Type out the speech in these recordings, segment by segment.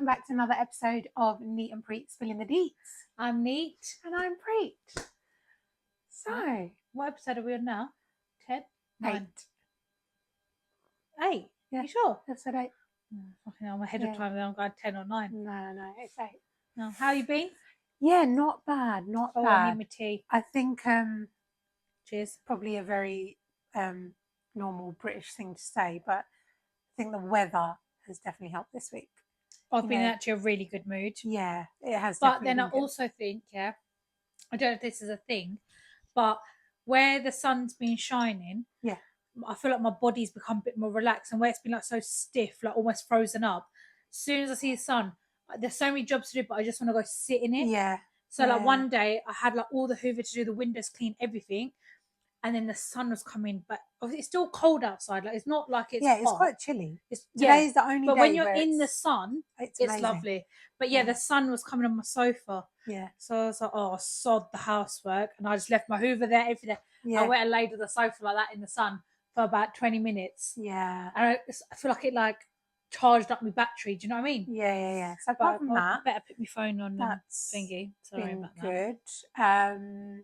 welcome back to another episode of Neat and Preet Spilling the Deets. I'm Neat. And I'm Preet. So, what episode are we on now? 10? 9? 8. 8? Yeah. You sure? Episode 8. Fucking hell, I'm ahead of time, then I'm going 10 or 9. No, it's 8. No. How you been? Yeah, not bad, not bad. I need my tea. I think cheers. Probably a very normal British thing to say, but I think the weather has definitely helped this week. I've been in actually a really good mood. Yeah, it has. But then I also think, I don't know if this is a thing, but where the sun's been shining, I feel like my body's become a bit more relaxed, and where it's been like so stiff, like almost frozen up. As soon as I see the sun, there's so many jobs to do, but I just want to go sit in it. Yeah. So like one day I had like all the Hoover to do, the windows clean, everything. And then the sun was coming, but it's still cold outside. Like it's not like it's hot. It's quite chilly. Today's the only day. But when you're in the sun, it's lovely. But the sun was coming on my sofa. Yeah. So I was like, oh, sod the housework, and I just left my Hoover there, everything there. Yeah. I went and laid on the sofa like that in the sun for about 20 minutes. Yeah. And I feel like it like charged up my battery. Do you know what I mean? Yeah. So apart from that, I better put my phone on that's thingy. Sorry about that. Good.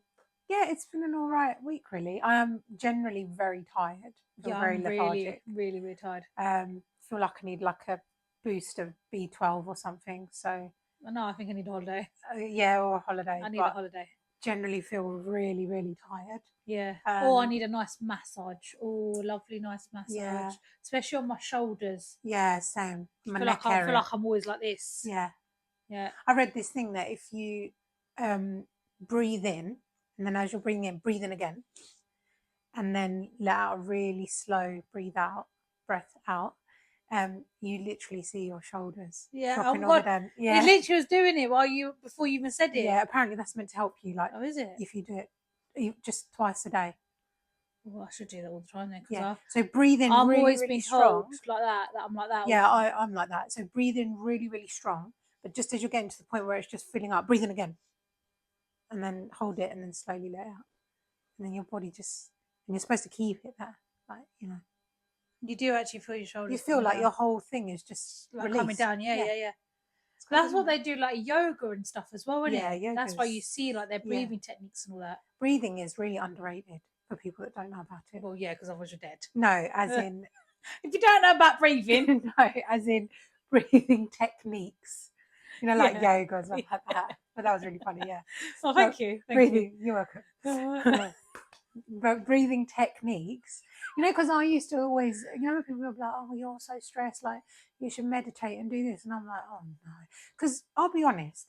Yeah, it's been an all right week, really. I am generally very tired. Very lethargic. Really tired. Feel like I need like a boost of B12 or something. So no, I think I need a holiday. Or a holiday. I need a holiday. Generally feel really tired. Yeah. Or I need a nice massage. Oh, lovely nice massage. Yeah. Especially on my shoulders. Yeah, same. I feel like I'm always like this. Yeah. Yeah. I read this thing that if you breathe in, and then as you're breathing in, breathe in again, and then let out a really slow breath out, you literally see your shoulders dropping all down. Yeah. It literally was doing it before you even said it. Yeah, apparently that's meant to help you. Like, oh, is it? If you do it just twice a day. Well, I should do that all the time then. Yeah. So breathe in really strong. Like that I'm like that. Yeah, I'm like that. So breathe in really strong, but just as you're getting to the point where it's just filling up, breathe in again. And then hold it and then slowly let it out. And then your body and you're supposed to keep it there. Like, You do actually feel your shoulders. You feel like your whole thing is just like coming down. Yeah. That's what they do, like yoga and stuff as well, isn't it? Yeah, that's why you see like their breathing techniques and all that. Breathing is really underrated for people that don't know about it. Well, yeah, because otherwise you're dead. No, as in... if you don't know about breathing. No, as in breathing techniques. Like yoga and stuff like that. But that was really funny, yeah. Oh, thank you. Breathing, you're welcome. But breathing techniques, because I used to always, people would be like, oh, you're so stressed, like you should meditate and do this. And I'm like, oh no. Because I'll be honest,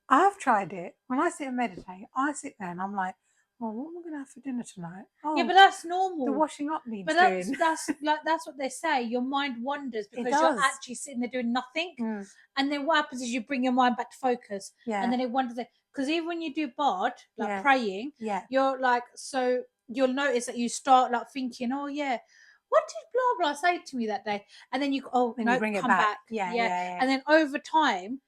I've tried it. When I sit and meditate, I sit there and I'm like, well, what am I going to have for dinner tonight? Oh, yeah, but that's normal. The washing up needs doing. But that's what they say. Your mind wanders because you're actually sitting there doing nothing. Mm. And then what happens is you bring your mind back to focus. Yeah. And then it wanders. Because even when you do bod, like praying, you're like, so you'll notice that you start like thinking, oh yeah, what did blah blah say to me that day? And then you bring it come back. Yeah. And then over time,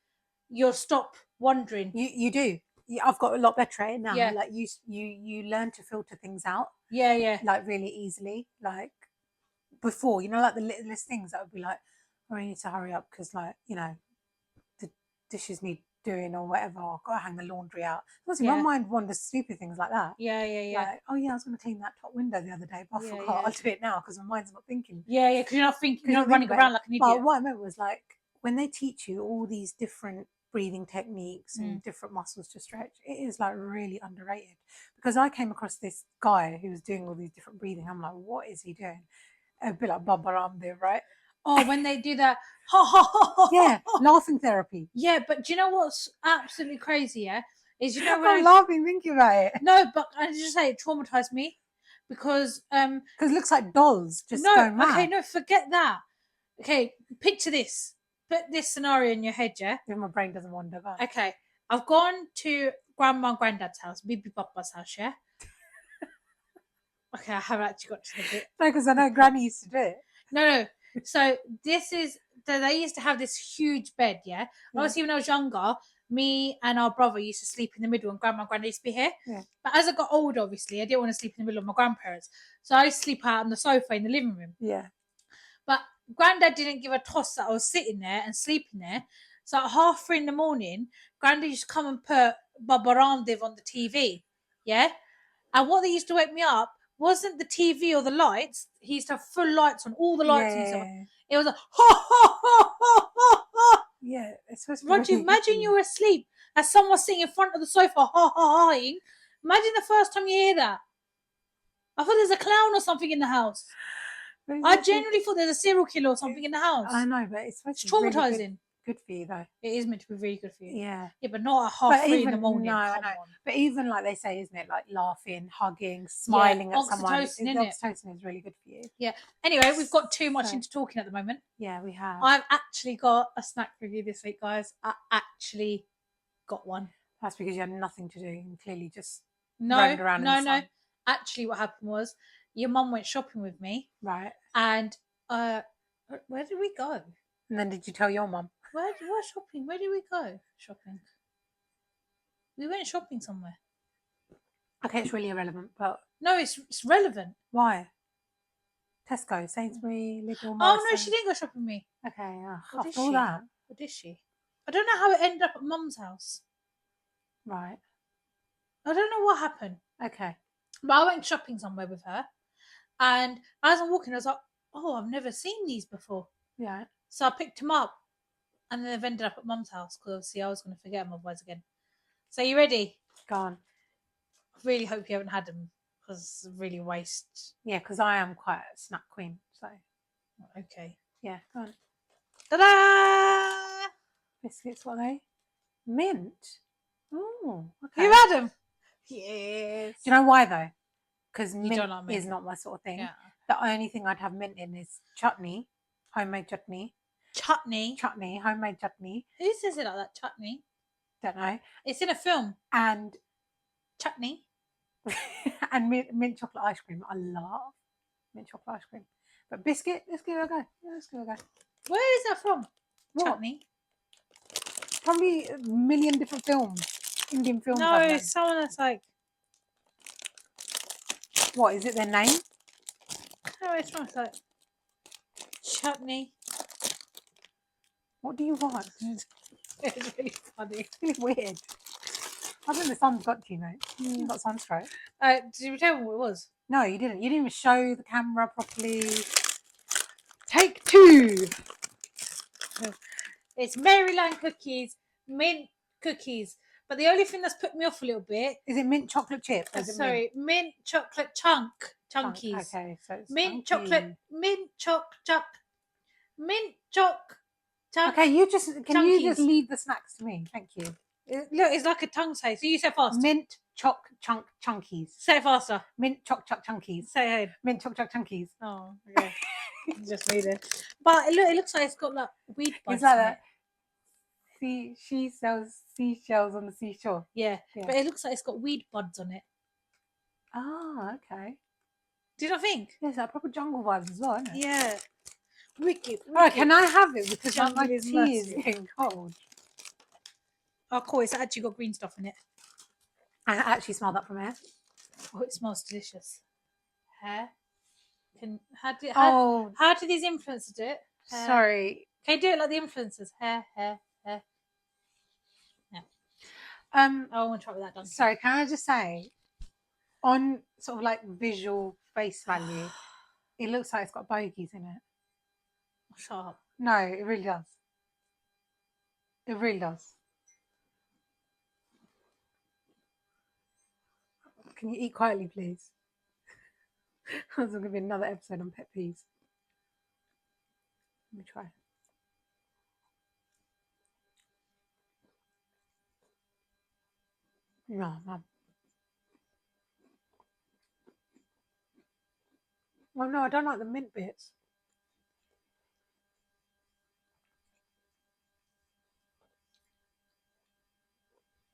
you'll stop wondering. You do. I've got a lot better at it now. Yeah. Like you learn to filter things out. Yeah. Like really easily. Like before, like the littlest things that would be like, oh, I need to hurry up because like, the dishes need doing or whatever. I've got to hang the laundry out. Honestly, my mind wanders stupid things like that. Yeah. Like, oh yeah, I was going to clean that top window the other day, but I forgot. I'll do it now because my mind's not thinking. Yeah, because you're not thinking. You're not running around like an idiot. But what I meant was like when they teach you all these different breathing techniques and different muscles to stretch, it is like really underrated. Because I came across this guy who was doing all these different breathing. I'm like, what is he doing? A bit like Baba Ramdev, right? Oh, when they do that, yeah, laughing therapy. Yeah, but do you know what's absolutely crazy? Yeah, is when I'm laughing thinking about it. No, but I just say it traumatized me because it looks like dolls just going mad. Okay, no, forget that. Okay, picture this. Put this scenario in your head, yeah. If my brain doesn't wander. Okay, I've gone to grandma and granddad's house, Bibi Papa's house, yeah. Okay, I haven't actually got to the bit. No, because I know Granny used to do it. No. So they used to have this huge bed, yeah. Obviously, when I was younger, me and our brother used to sleep in the middle and grandma and granddad used to be here. Yeah. But as I got older, obviously, I didn't want to sleep in the middle of my grandparents. So I used to sleep out on the sofa in the living room. Yeah. But Granddad didn't give a toss that I was sitting there and sleeping there. So at 3:30 in the morning, Granddad used to come and put Baba Ramdev on the TV. Yeah? And what they used to wake me up wasn't the TV or the lights. He used to have full lights on, all the lights on. Yeah. It was a ha ha ha ha ha ha. Yeah, it's supposed to be Roger, really good for imagine you. you're asleep and someone's sitting in front of the sofa ha ha ha-ing. Imagine the first time you hear that. I thought there's a clown or something in the house. But it's I supposed to- genuinely thought there's a serial killer or something in the house. I know, but it's supposed It's to be really traumatizing. good for you, though. It is meant to be really good for you. Yeah. Yeah, but not at But 3:30 in the even- morning. no, I Come know. on. But even like they say, isn't it, like laughing, hugging, smiling at someone. oxytocin, innit? Oxytocin is really good for you. Anyway, we've got too much So- into talking at the moment. Yeah, we have. I've actually got a snack review this week, guys. I actually got one. That's because you had nothing to do and clearly just No, roamed around in the no. sun. Actually, what happened was your mum went shopping with me, Right. and where did we go? And then did you tell your mum? Where shopping? Where did we go shopping? We went shopping somewhere. Okay, it's really irrelevant, but No, it's relevant. why? Tesco, Sainsbury, Lidl, Oh Morrison. no, she didn't go shopping with me. Okay, What did after all she? that. What did she? I don't know how it ended up at mum's house. Right. I don't know what happened. Okay. But I went shopping somewhere with her, and as I'm walking, I was like, "Oh, I've never seen these before." Yeah. So I picked them up, and then they've ended up at mum's house because obviously I was going to forget them otherwise again. So you ready? Go on. I really hope you haven't had them because it's really waste. Yeah, because I am quite a snack queen. So Okay. yeah, go on. Ta-da! Biscuits, what are they? Mint. Oh, okay. You had them? Yes. Do you know why though? Because You mint don't like mint. is not my sort of thing. Yeah. The only thing I'd have mint in is chutney, homemade chutney. Chutney. Chutney, homemade chutney. Who says it like that? Chutney. Don't know. It's in a film. And Chutney. and mint chocolate ice cream. I love mint chocolate ice cream. But biscuit, let's give it a go. Yeah, let's give it a go. Where is that from? What? Chutney. Probably a million different films. Indian films. No, I've known. it's someone that's like. What is it? Their name? No, it's not like chutney. What do you want? It's really funny. It's really weird. I think the sun's got to you, mate. You got sunstroke. Did you tell me what it was? No, you didn't. You didn't even show the camera properly. Take two. It's Maryland cookies, mint cookies. But the only thing that's put me off a little bit. Is it mint chocolate chip? Or is it Sorry, mint chocolate chunkies. Okay, so it's Mint chunky. chocolate, mint choc. Okay, you just can you just Chunkies. leave the snacks to me? Thank you. Look, it's like a tongue say. So you say it fast. Mint choc chunkies. Say it faster. Mint choc chunkies. Say it ahead. Mint choc chunkies. Oh, okay. Just read it. But it looks like it's got like weed buds Is that in a it. she sells seashells on the seashore? Yeah, Yeah. but it looks like it's got weed buds on it. Ah, okay. Do you not think? Yes, that proper jungle vibes as well, isn't it? Yeah. Wicked. All right, can I have it because my Jungle is tea is massive. getting cold? Oh, cool. It's actually got green stuff in it. I actually smell that from here. Oh, it smells delicious. Hair. How do these influencers do it? Hair. Sorry. Can you do it like the influencers? Hair. Yeah. I want to try it with that done. Sorry, can I just say, on sort of like visual face value, it looks like it's got bogies in it. Shut up. No, it really does. It really does. Can you eat quietly, please? There's going to be another episode on pet peeves. Let me try. No, Mum. Well, no, I don't like the mint bits.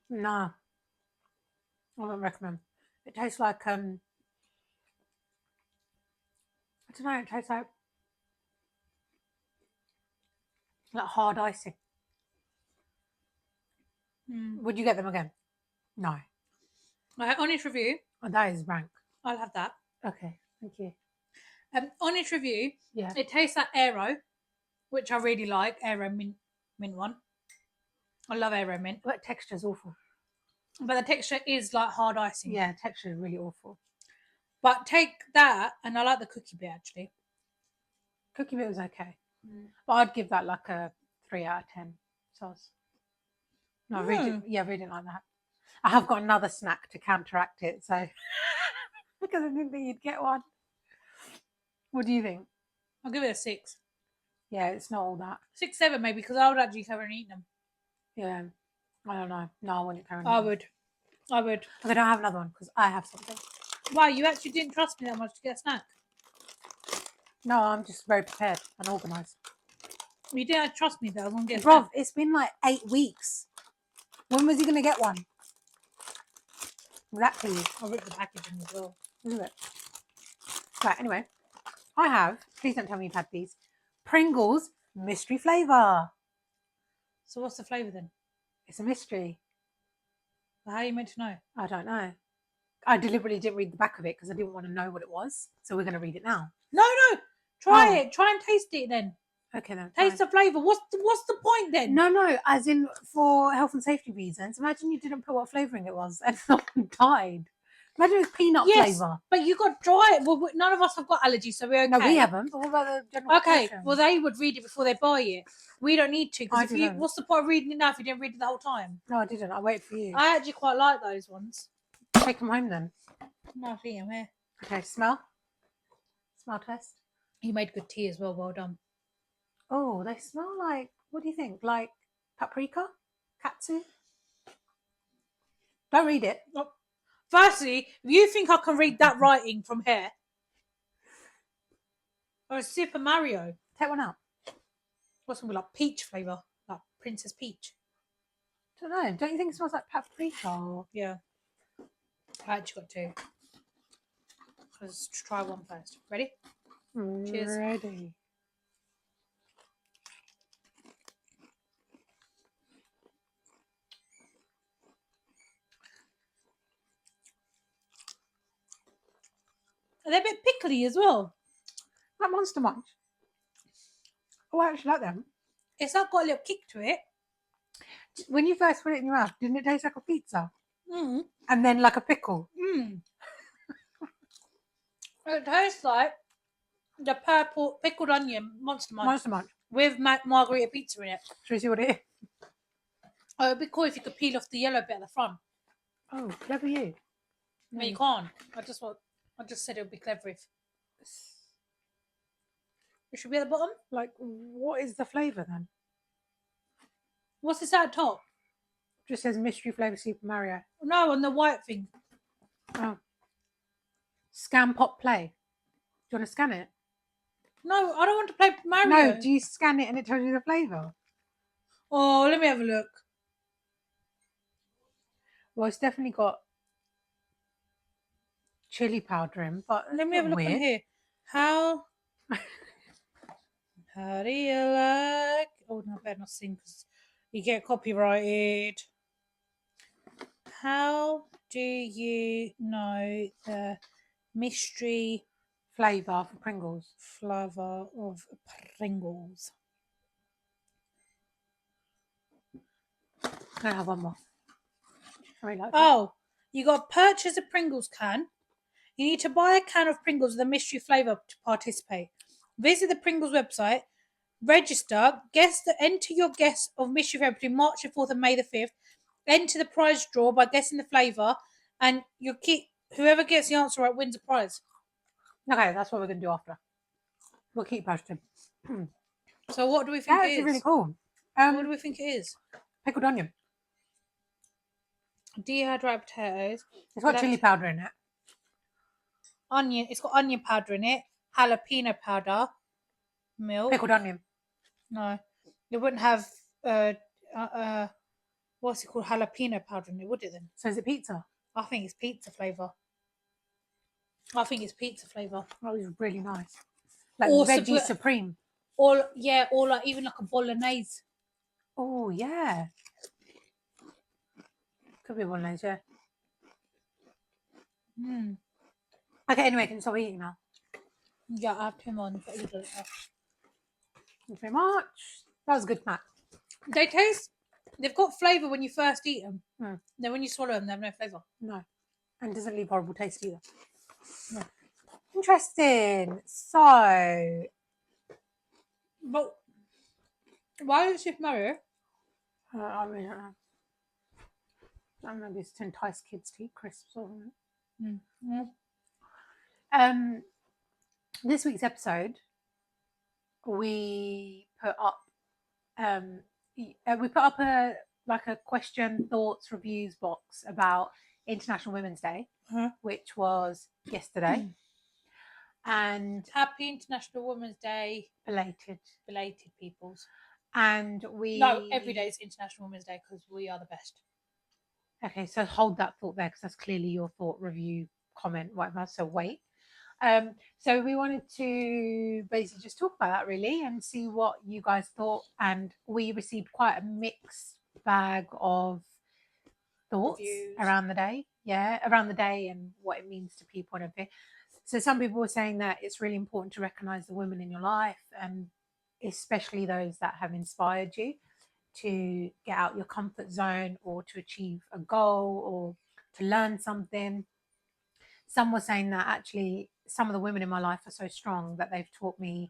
No. I don't recommend. It tastes like I don't know, it tastes like hard icing. Would you get them again? No. Right, honest review. Oh, that is rank. I'll have that. Okay, thank you. Honest review. Yeah. It tastes like Aero, which I really like. Aero mint one. I love Aero mint, But texture's awful. but the texture is like hard icing. Yeah, texture is really awful. But take that, and I like the cookie bit actually. Cookie bit was okay. But I'd give that like a 3 out of 10 sauce. No, I really didn't like that. I have got another snack to counteract it, so because I didn't think you'd get one. What do you think? I'll give it a 6. Yeah, it's not all that. 6, 7 maybe, because I would actually carry on eating them. Yeah, I don't know. No, I wouldn't carry on. I would. Okay, don't have another one because I have something. Wow, you actually didn't trust me that much to get a snack. No, I'm just very prepared and organised. You didn't trust me that I was going to get a Bruv, snack. it's been like 8 weeks. When was he going to get one? Exactly. I'll rip the packaging as well. Isn't it? Right, anyway. I have, please don't tell me you've had these, Pringles mystery flavour. So what's the flavour then? It's a mystery. How are you meant to know? I don't know. I deliberately didn't read the back of it because I didn't want to know what it was. So we're going to read it now. No. Try it. Try and taste it then. Okay then. Taste the flavour. What's the point then? No, as in for health and safety reasons. Imagine you didn't put what flavouring it was and someone died. Imagine it was peanut flavour. But you got to try it. Well, none of us have got allergies, so we're okay. No, we haven't. But what about the general population? Well, they would read it before they buy it. We don't need to. I Because didn't. what's the point of reading it now if you didn't read it the whole time? No, I didn't. I waited for you. I actually quite like those ones. Take them home then. No, I think I'm here. Okay, smell. Smell test. You made good tea as well. Well done. Oh, they smell like, what do you think? Like paprika? Katsu? Don't read it. Oh. Firstly, if you think I can read that writing from here, or a Super Mario, Take one out. what's going to be like peach flavour? Like Princess Peach. Don't know. Don't you think it smells like paprika? Or... Yeah. I actually got 2. Let's try one first. Ready? Cheers. Ready. They're a bit pickly as well. That Monster Munch. Oh, I actually like them. It's not got a little kick to it. When you first put it in your mouth, didn't it taste like a pizza? Mm. And then like a pickle? Mm. It tastes like the purple pickled onion Monster Munch. Monster Munch. With margarita pizza in it. Should we see what it is? Oh, it'd be cool if you could peel off the yellow bit at the front. Oh, clever you. No, you can't. I just said it would be clever if. It should be at the bottom. Like, what is the flavour then? What's this at the top? Just says mystery flavour Super Mario. No, on the white thing. Oh. Scan Pop Play. Do you want to scan it? No, I don't want to play Mario. No, do you scan it and it tells you the flavour? Oh, let me have a look. Well, it's definitely got chili powder in, but Let me have a look in here. How do you like? Oh no, I better not sing because you get copyrighted. How do you know the mystery flavour for Pringles? Flavour of Pringles. I have one more. I really like Oh, you got to purchase a Pringles can. You need to buy a can of Pringles with a mystery flavour to participate. Visit the Pringles website, register, enter your guess of mystery flavour between March the 4th and May the 5th. Enter the prize draw by guessing the flavour, and whoever gets the answer right wins a prize. Okay, that's what we're going to do after. We'll keep posting. So what do we think That it is is? really cool. What do we think it is? Pickled onion. Dehydrated potatoes. It's got chili powder in it. Onion. It's got onion powder in it. Jalapeno powder. Milk. Pickled onion. No, it wouldn't have what's it called? Jalapeno powder in it, would it then? So is it pizza? I think it's pizza flavour. That was really nice. Like veggie supreme. Or like even like a bolognese. Oh yeah. Could be bolognese, yeah. Okay, anyway, can you stop eating now? Yeah, I have him on. But Thank you very much. That was a good snack. they taste. They've got flavour when you first eat them. Mm. Then when you swallow them, they have no flavour. No. And it doesn't leave horrible taste either. No. Interesting. So, But why does Shift Mario? I mean, I don't know, maybe it's to entice kids to eat crisps or something. This week's episode, we put up a question, thoughts, reviews box about International Women's Day, which was yesterday. And Happy International Women's Day, belated peoples. And every day is International Women's Day because we are the best. Okay, so hold that thought there because that's clearly your thought, review, comment, whatever. So wait. So we wanted to basically just talk about that really and see what you guys thought. And we received quite a mixed bag of thoughts around the day. Yeah, around the day and what it means to people and everything. So some people were saying that it's really important to recognize the women in your life and especially those that have inspired you to get out your comfort zone or to achieve a goal or to learn something. Some were saying that actually some of the women in my life are so strong that they've taught me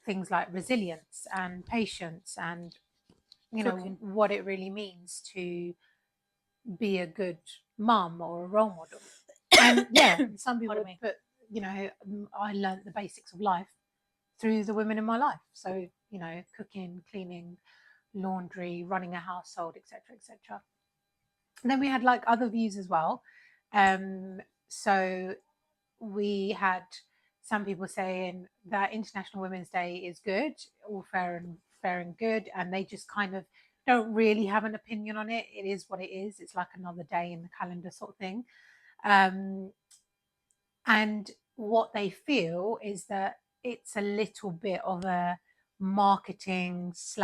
things like resilience and patience and what it really means to be a good mum or a role model. And yeah, some people put, I learned the basics of life through the women in my life. So, cooking, cleaning, laundry, running a household, etc., etc. Then we had like other views as well. So we had some people saying that International Women's Day is good, all fair and good, and they just kind of don't really have an opinion on it. It is what it is. It's like another day in the calendar sort of thing. And what they feel is that it's a little bit of a marketing /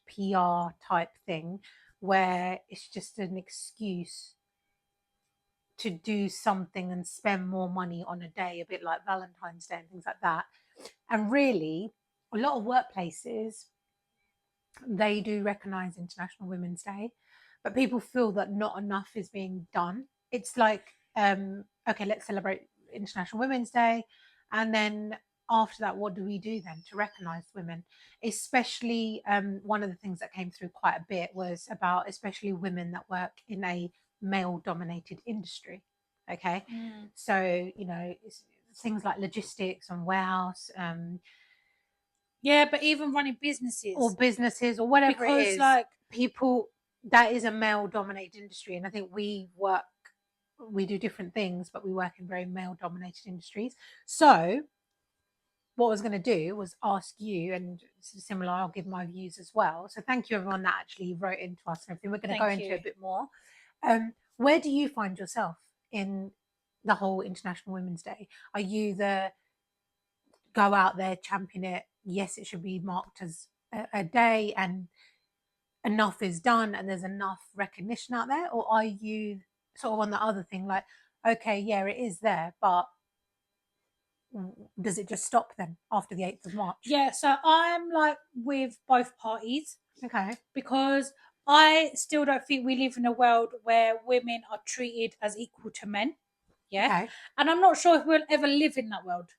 PR type thing where it's just an excuse to do something and spend more money on a day, a bit like Valentine's Day and things like that. And really, a lot of workplaces, they do recognize International Women's Day, but people feel that not enough is being done. It's like, okay, let's celebrate International Women's Day. And then after that, what do we do then to recognize women? Especially one of the things that came through quite a bit was about especially women that work in a male dominated industry. Okay. So, things like logistics and warehouse. Yeah, but even running businesses or whatever it is, like people, that is a male dominated industry. And I think we do different things, but we work in very male dominated industries. So what I was going to do was ask you, and similar, I'll give my views as well. So thank you everyone that actually wrote into us and everything. We're going to go into a bit more. Where do you find yourself in the whole International Women's Day? Are you the go out there, champion it? Yes, it should be marked as a day and enough is done and there's enough recognition out there? Or are you sort of on the other thing, like, okay, yeah, it is there, but does it just stop then after the 8th of March? Yeah, so I'm like with both parties. Okay. Because I still don't think we live in a world where women are treated as equal to men. Yeah. Okay. And I'm not sure if we'll ever live in that world.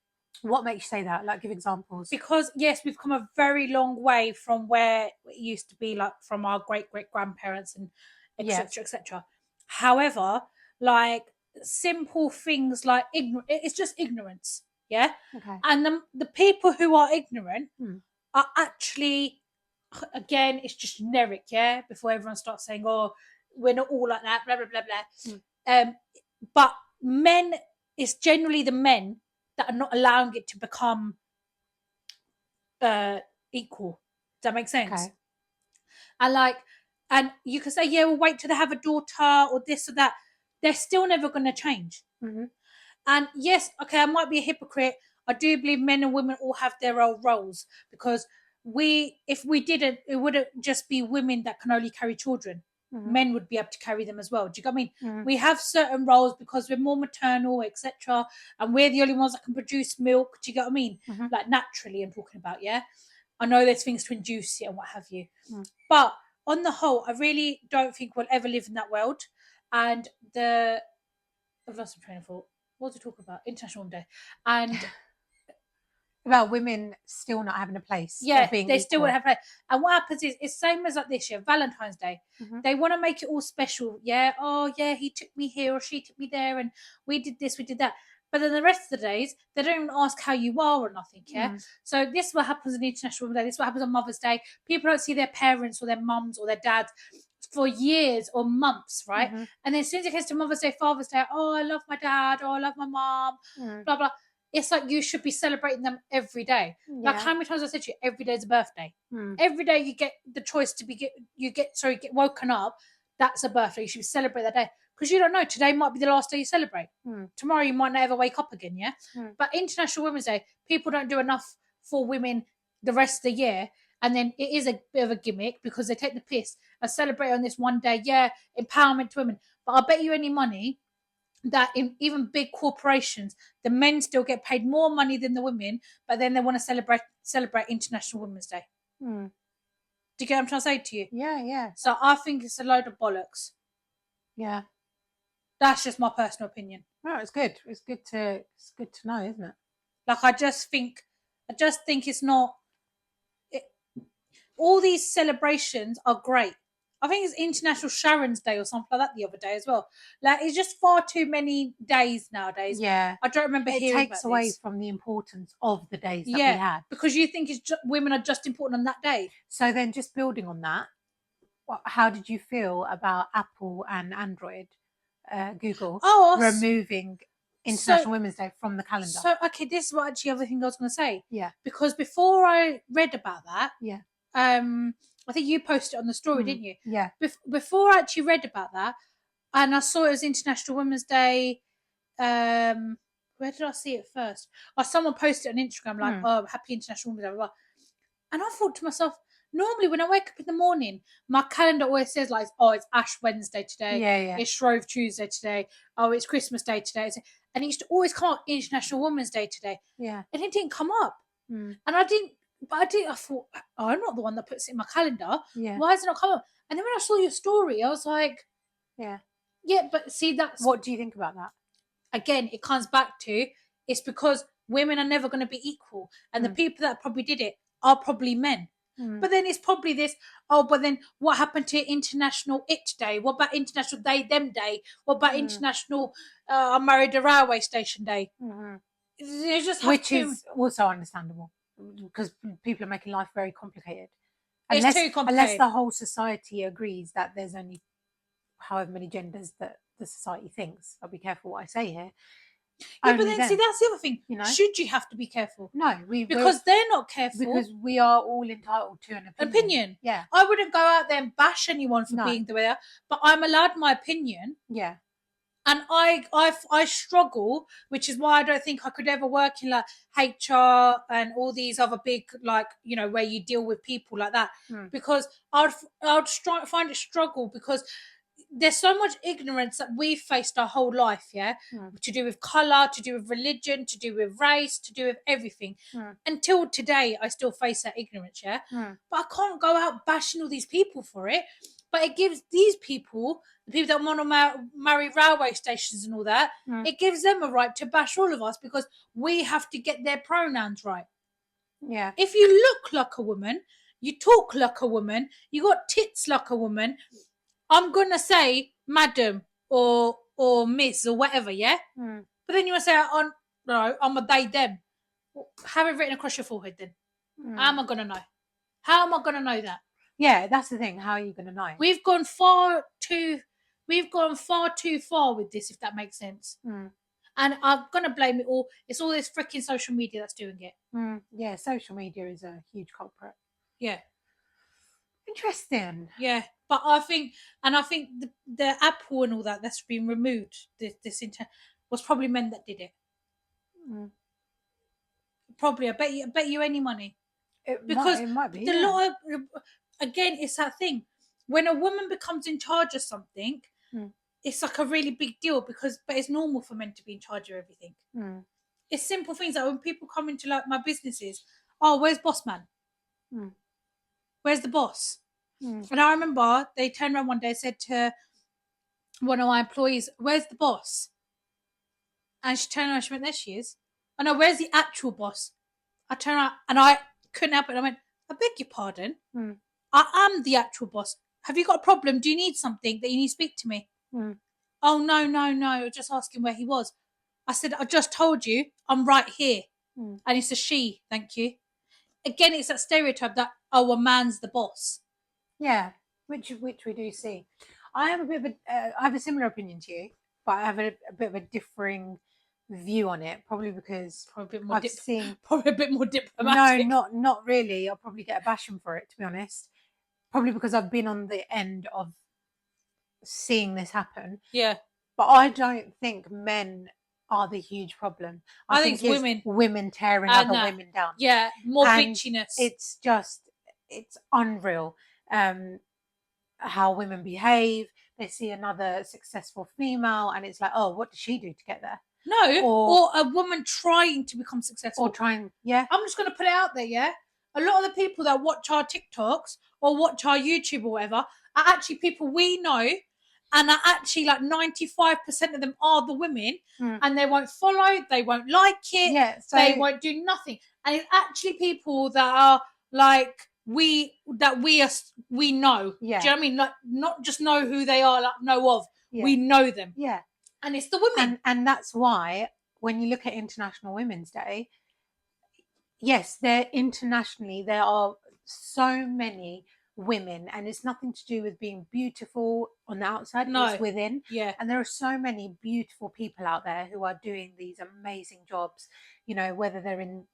What makes you say that? Like, give examples. Because yes, we've come a very long way from where it used to be, like from our great grandparents and etc. etc. However, like simple things like it's just ignorance. Yeah. Okay. And the people who are ignorant are actually, again, it's just generic. Yeah. Before everyone starts saying, "Oh, we're not all like that," blah blah blah blah. But men, it's generally the men that are not allowing it to become equal. Does that make sense? Okay. And you can say, yeah, we'll wait till they have a daughter or this or that. They're still never going to change. Mm-hmm. And yes, okay, I might be a hypocrite. I do believe men and women all have their own roles because if we didn't, it wouldn't just be women that can only carry children. men would be able to carry them as well. Do you get what I mean? Mm. We have certain roles because we're more maternal, etc., and we're the only ones that can produce milk. Do you get what I mean? Like naturally, I'm talking about. Yeah, I know there's things to induce it and what have you, but on the whole, I really don't think we'll ever live in that world. And I've lost my train of thought. What was I talking about? International Women's Day, and about women still not having a place. yeah, being they still equal. want to have play. And what happens is it's same as like this year, Valentine's Day. They want to make it all special. Yeah, oh yeah, he took me here or she took me there, and we did this, we did that. But then the rest of the days, they don't even ask how you are or nothing. Yeah. So this is what happens on International Women's Day. This is what happens on Mother's Day. People don't see their parents or their mums or their dads for years or months, right? And then as soon as it gets to Mother's Day, Father's Day, oh, I love my dad, oh, I love my mom, blah blah. It's like you should be celebrating them every day. Like how many times I said to you, every day's a birthday. Every day you get the choice to get woken up. That's a birthday. You should celebrate that day because you don't know. Today might be the last day you celebrate. Tomorrow you might never wake up again. Yeah. But International Women's Day, people don't do enough for women the rest of the year. And then it is a bit of a gimmick because they take the piss and celebrate on this one day. Yeah, empowerment to women. But I'll bet you any money that in even big corporations, the men still get paid more money than the women, but then they want to celebrate International Women's Day. Do you get what I'm trying to say to you? Yeah. So I think it's a load of bollocks. Yeah. That's just my personal opinion. No, it's good. It's good to know, isn't it? Like I just think it's not. All these celebrations are great. I think it's International Sharon's Day or something like that the other day as well. Like it's just far too many days nowadays. Yeah, I don't remember hearing about this. It takes away from the importance of the days that we had. Because you think women are just important on that day. So then, just building on that, how did you feel about Apple and Android, Google, removing International Women's Day from the calendar? So okay, this is what actually other thing I was going to say. Yeah. Because before I read about that, yeah. I think you posted it on the story, didn't you? Yeah. Before I actually read about that, and I saw it was International Women's Day. Where did I see it first? Oh, someone posted it on Instagram like, "Oh, Happy International Women's Day," blah, blah. And I thought to myself, normally when I wake up in the morning, my calendar always says like, "Oh, it's Ash Wednesday today. Yeah. It's Shrove Tuesday today. Oh, it's Christmas Day today." And it used to always come up International Women's Day today. Yeah. And it didn't come up. And I didn't. But I thought, oh, I'm not the one that puts it in my calendar. Yeah. Why has it not come up? And then when I saw your story, I was like, yeah, but see, that's... What do you think about that? Again, it comes back to, it's because women are never going to be equal. And the people that probably did it are probably men. But then it's probably this, but then what happened to International It Day? What about International They Them Day? What about International I Married a Railway Station Day? Which is also understandable. Because people are making life very complicated. It's too complicated. Unless the whole society agrees that there's only however many genders that the society thinks. I'll be careful what I say here. Yeah, but then see, that's the other thing. You know? Should you have to be careful? No, because they're not careful. Because we are all entitled to an opinion. Yeah. I wouldn't go out there and bash anyone for being the way they are, but I'm allowed my opinion. Yeah. And I struggle, which is why I don't think I could ever work in like HR and all these other big, like, you know, where you deal with people like that, because I'd find it struggle because there's so much ignorance that we've faced our whole life, to do with colour, to do with religion, to do with race, to do with everything. Until today, I still face that ignorance, but I can't go out bashing all these people for it. But it gives these people, the people that want to marry railway stations and all that, it gives them a right to bash all of us because we have to get their pronouns right. Yeah. If you look like a woman, you talk like a woman, you got tits like a woman, I'm going to say madam or miss or whatever, yeah? But then you want to say, no, I'm a they, them. Have it written across your forehead then. How am I going to know? How am I going to know that? Yeah, that's the thing. How are you going to know? We've gone far too far with this, if that makes sense. And I'm going to blame it all. It's all this freaking social media that's doing it. Yeah, social media is a huge culprit. Yeah. Interesting. Yeah, but I think the Apple and all that's been removed. This was probably men that did it. Probably, I bet you any money. It might be. The law, again, it's that thing. when a woman becomes in charge of something, it's like a really big deal but it's normal for men to be in charge of everything. It's simple things like when people come into like my businesses, oh, where's boss man? Where's the boss? And I remember they turned around one day and said to one of my employees, where's the boss? And she turned around and she went, there she is. I know, where's the actual boss? I turned around and I couldn't help it. I went, I beg your pardon. I am the actual boss. Have you got a problem? Do you need something that you need to speak to me? Oh, no. Just asking where he was. I said, I just told you I'm right here. And it's a she, thank you. Again, it's that stereotype that, oh, a man's the boss. Yeah, which we do see. I have a bit of I have a similar opinion to you, but I have a bit of a differing view on it. Probably because probably a bit more I've seen probably a bit more diplomatic. No, not really. I'll probably get a bashing for it, to be honest. Probably because I've been on the end of seeing this happen. Yeah, but I don't think men are the huge problem. I think it's women tearing other women down. Yeah, more bitchiness. It's unreal. How women behave. They see another successful female, and it's like, oh, what did she do to get there? No, or a woman trying to become successful. Yeah. I'm just going to put it out there, yeah? A lot of the people that watch our TikToks or watch our YouTube or whatever are actually people we know, and are actually like 95% of them are the women, and they won't follow, they won't like it, they won't do nothing. And it's actually people that are like, we know. Yeah. Do you know what I mean? Like, not just know who they are, like know of. Yeah. We know them. Yeah. And it's the women. And that's why when you look at International Women's Day, yes, there are so many women, and it's nothing to do with being beautiful on the outside. No. It's within. Yeah. And there are so many beautiful people out there who are doing these amazing jobs, you know, whether they're in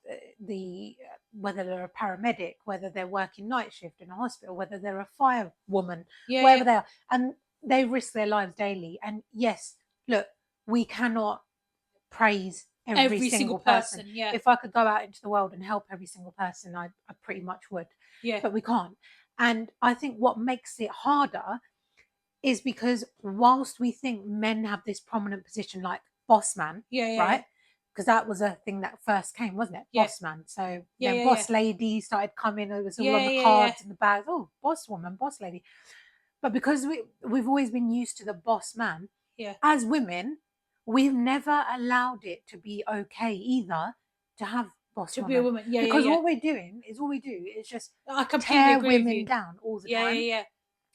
whether they're a paramedic, whether they're working night shift in a hospital, whether they're a firewoman, wherever they are. And they risk their lives daily. And yes, look, we cannot praise every single person. Yeah. If I could go out into the world and help every single person, I pretty much would. Yeah. But we can't. And I think what makes it harder is because whilst we think men have this prominent position like boss man, right? Because that was a thing that first came, wasn't it? Yeah. Boss man. So then boss lady started coming. It was all on the cards and the bags. Oh, boss woman, boss lady. But because we've always been used to the boss man, as women, we've never allowed it to be okay either to have boss to be a woman. Yeah, because what we do is just tear women down all the time. Yeah.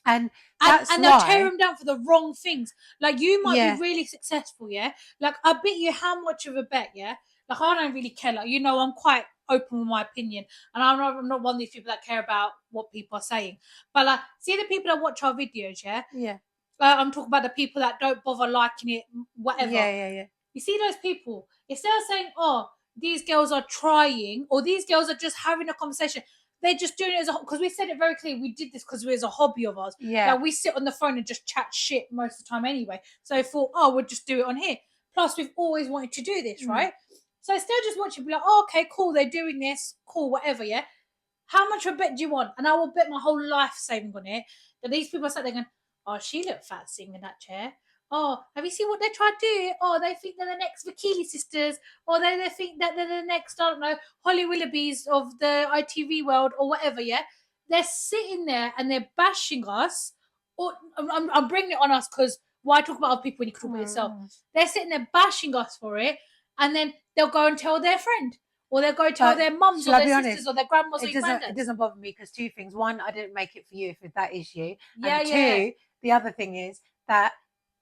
And they'll tear them down for the wrong things. Like, you might be really successful, yeah? Like, I bet you how much of a bet, yeah? Like, I don't really care. Like, you know, I'm quite open with my opinion. And I'm not one of these people that care about what people are saying. But, like, see the people that watch our videos, yeah? Yeah. I'm talking about the people that don't bother liking it, whatever. Yeah. You see those people, instead of saying, oh, these girls are trying, or these girls are just having a conversation, they're just doing it as a, because we said it very clearly, we did this because it was a hobby of ours. Yeah. Like, we sit on the phone and just chat shit most of the time anyway. So I thought, oh, we'll just do it on here. Plus, we've always wanted to do this, right? So instead of just watching, be like, oh, okay, cool, they're doing this, cool, whatever, yeah? How much of a bet do you want? And I will bet my whole life saving on it that these people are sat there going, oh, she looked fat sitting in that chair. Oh, have you seen what they try to do? Oh, they think they're the next Vakili sisters. Or they think that they're the next, I don't know, Holly Willoughbys of the ITV world or whatever, yeah? They're sitting there and they're bashing us. Or I'm bringing it on us because why talk about other people when you can talk about yourself? They're sitting there bashing us for it, and then they'll go and tell their friend. Or they'll go tell their mums or their sisters or their grandmas or granddads. It doesn't bother me because two things. One, I didn't make it for you if that is you. And two, the other thing is that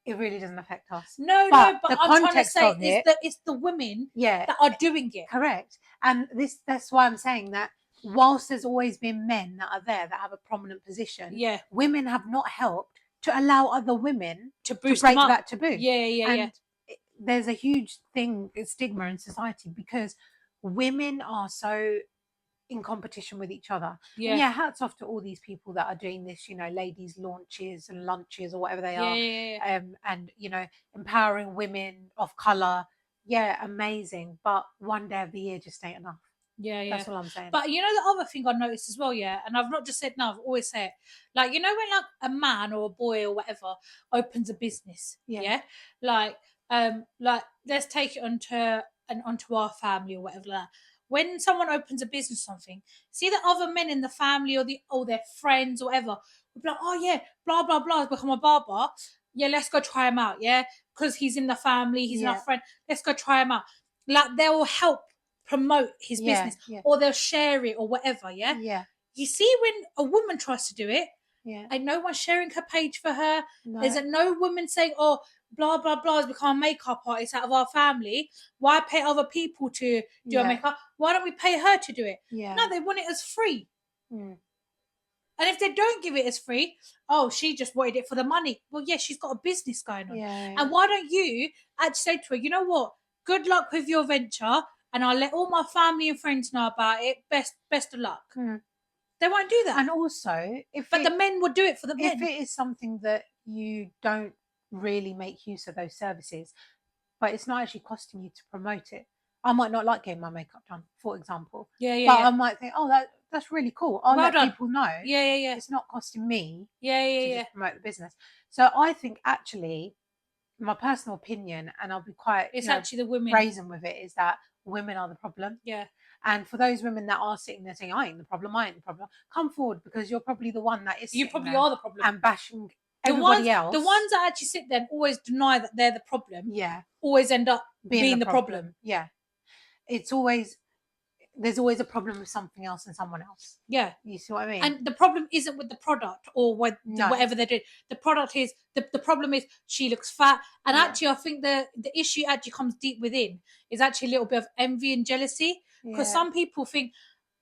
it really doesn't affect us. No, but I'm trying to say it's the women that are doing it. Correct. And that's why I'm saying that whilst there's always been men that are there that have a prominent position, women have not helped to allow other women to break that taboo. Yeah. There's a huge stigma in society because women are so in competition with each other. Yeah, hats off to all these people that are doing this, you know, ladies launches and lunches or whatever they are. And, you know, empowering women of colour. Yeah, amazing. But one day of the year just ain't enough. Yeah, That's all I'm saying. But you know the other thing I noticed as well, yeah, and I've not just said no, I've always said it. Like, you know, when like a man or a boy or whatever opens a business, yeah, like let's take it onto our family or whatever. Like that. When someone opens a business or something, see the other men in the family or their friends or whatever will be like, oh yeah, blah blah blah, has become a barber. Yeah, let's go try him out. Yeah, because he's in the family, he's our friend. Let's go try him out. Like, they will help promote his business, or they'll share it or whatever. Yeah. You see, when a woman tries to do it, and no one's sharing her page for her. There's no woman saying, oh, blah blah blah has become a makeup artist out of our family. Why pay other people to do our makeup? Why don't we pay her to do it? No, they want it as free. And if they don't give it as free, oh, she just wanted it for the money. Well, yeah, she's got a business going on. And why don't you actually say to her, you know what? Good luck with your venture, and I'll let all my family and friends know about it. Best of luck. They won't do that. And also, the men would do it for the men. If it is something that you don't really make use of those services, but it's not actually costing you to promote it. I might not like getting my makeup done, for example. But I might think, oh, that's really cool. I'll let people know. It's not costing me to just promote the business. So I think actually, my personal opinion, and I'll be quite actually the women brazen with it, is that women are the problem. And for those women that are sitting there saying, I ain't the problem, come forward, because you're probably the one that is. You probably are the problem. And bashing everybody else. The ones that actually sit there and always deny that they're the problem, always end up being the problem. Yeah. There's always a problem with something else and someone else. Yeah. You see what I mean? And the problem isn't with the product or with whatever they're doing. The product is, the problem is she looks fat. And actually, I think the issue actually comes deep within, is actually a little bit of envy and jealousy. Because some people think,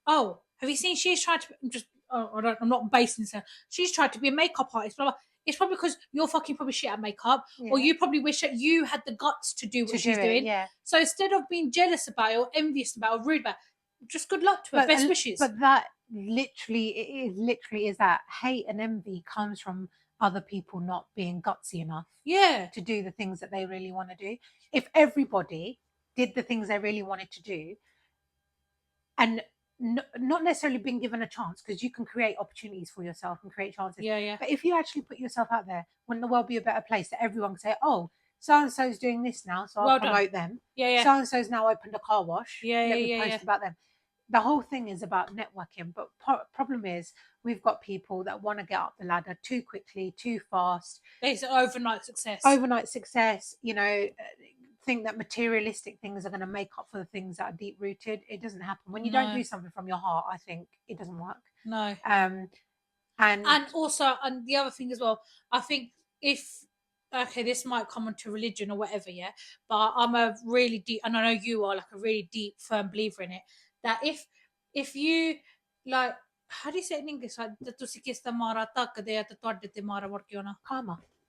oh, have you seen, she's tried to, I'm not basing this, she's tried to be a makeup artist, blah, blah. It's probably because you're fucking probably shit at makeup, or you probably wish that you had the guts to do what she's doing. So instead of being jealous about it or envious about it or rude about it, just good luck to her. Best wishes. But that literally is that hate and envy comes from other people not being gutsy enough to do the things that they really want to do. If everybody did the things they really wanted to do, and not necessarily being given a chance, because you can create opportunities for yourself and create chances. But if you actually put yourself out there, wouldn't the world be a better place that everyone can say, oh, so-and-so's doing this now, so I'll promote them. So-and-so's now opened a car wash. Let me post about them. The whole thing is about networking. But problem is, we've got people that want to get up the ladder too quickly, too fast. It's overnight success. Think that materialistic things are going to make up for the things that are deep rooted. It doesn't happen. When you don't do something from your heart, I think it doesn't work. No. And also, and the other thing as well, I think this might come onto religion or whatever, but I'm a really deep, and I know you are, like a really deep, firm believer in it, that if you, like, how do you say it in English?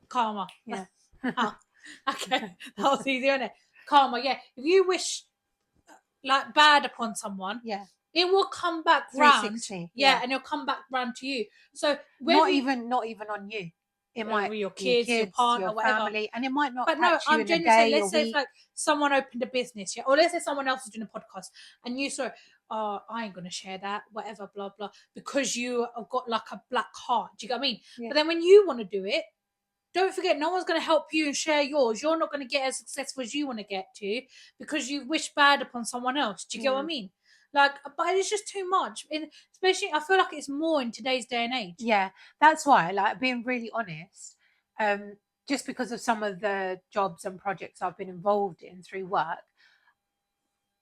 Karma. Yeah. Okay, that was easy, wasn't it? Karma, If you wish like bad upon someone, it will come back round. And it'll come back round to you. So not even on you. It might be your kids, your partner, your whatever. Family, and it might not. But no, I'm genuinely saying, let's say if, like, someone opened a business, or let's say someone else is doing a podcast, and you saw, oh, I ain't gonna share that, whatever, blah blah, because you have got like a black heart. Do you get what I mean? But then when you want to do it, don't forget, no one's going to help you and share yours. You're not going to get as successful as you want to get to because you wish bad upon someone else. Do you get what I mean? Like, but it's just too much. Especially, I feel like it's more in today's day and age. Yeah, that's why, like, being really honest, just because of some of the jobs and projects I've been involved in through work,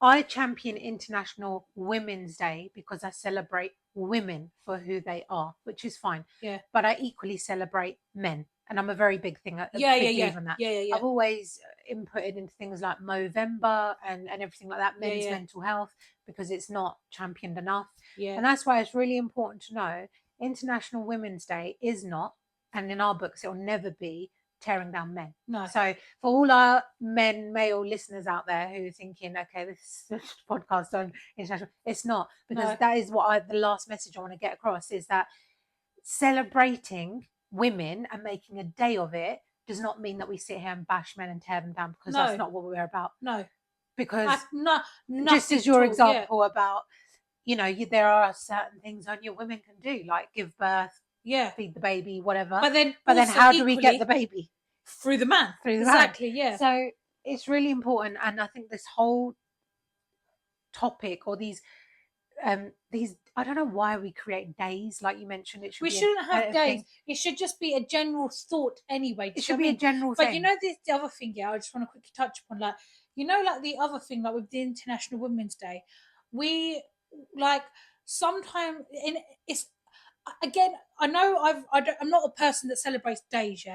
I champion International Women's Day because I celebrate women for who they are, which is fine. But I equally celebrate men. And I'm a very big thing. Believer in that. I've always inputted into things like Movember and everything like that, men's mental health, because it's not championed enough. And that's why it's really important to know International Women's Day is not, and in our books, it'll never be tearing down men. No. So for all our male listeners out there who are thinking, okay, this is a podcast on international, it's not, because that is what the last message I want to get across is that celebrating women and making a day of it does not mean that we sit here and bash men and tear them down, because that's not what we're about. No. because No, just as your example about, there are certain things only women can do, like give birth, feed the baby, whatever. But then how do we get the baby? Through the man. Exactly, yeah. So it's really important, and I think this whole topic, or these I don't know why we create days, like you mentioned. We shouldn't have days. It should just be a general thought anyway. It should be a general thing. But the other thing, I just want to quickly touch upon, like, like the other thing, like with the International Women's Day, we like sometimes it's again. I know I'm not a person that celebrates days,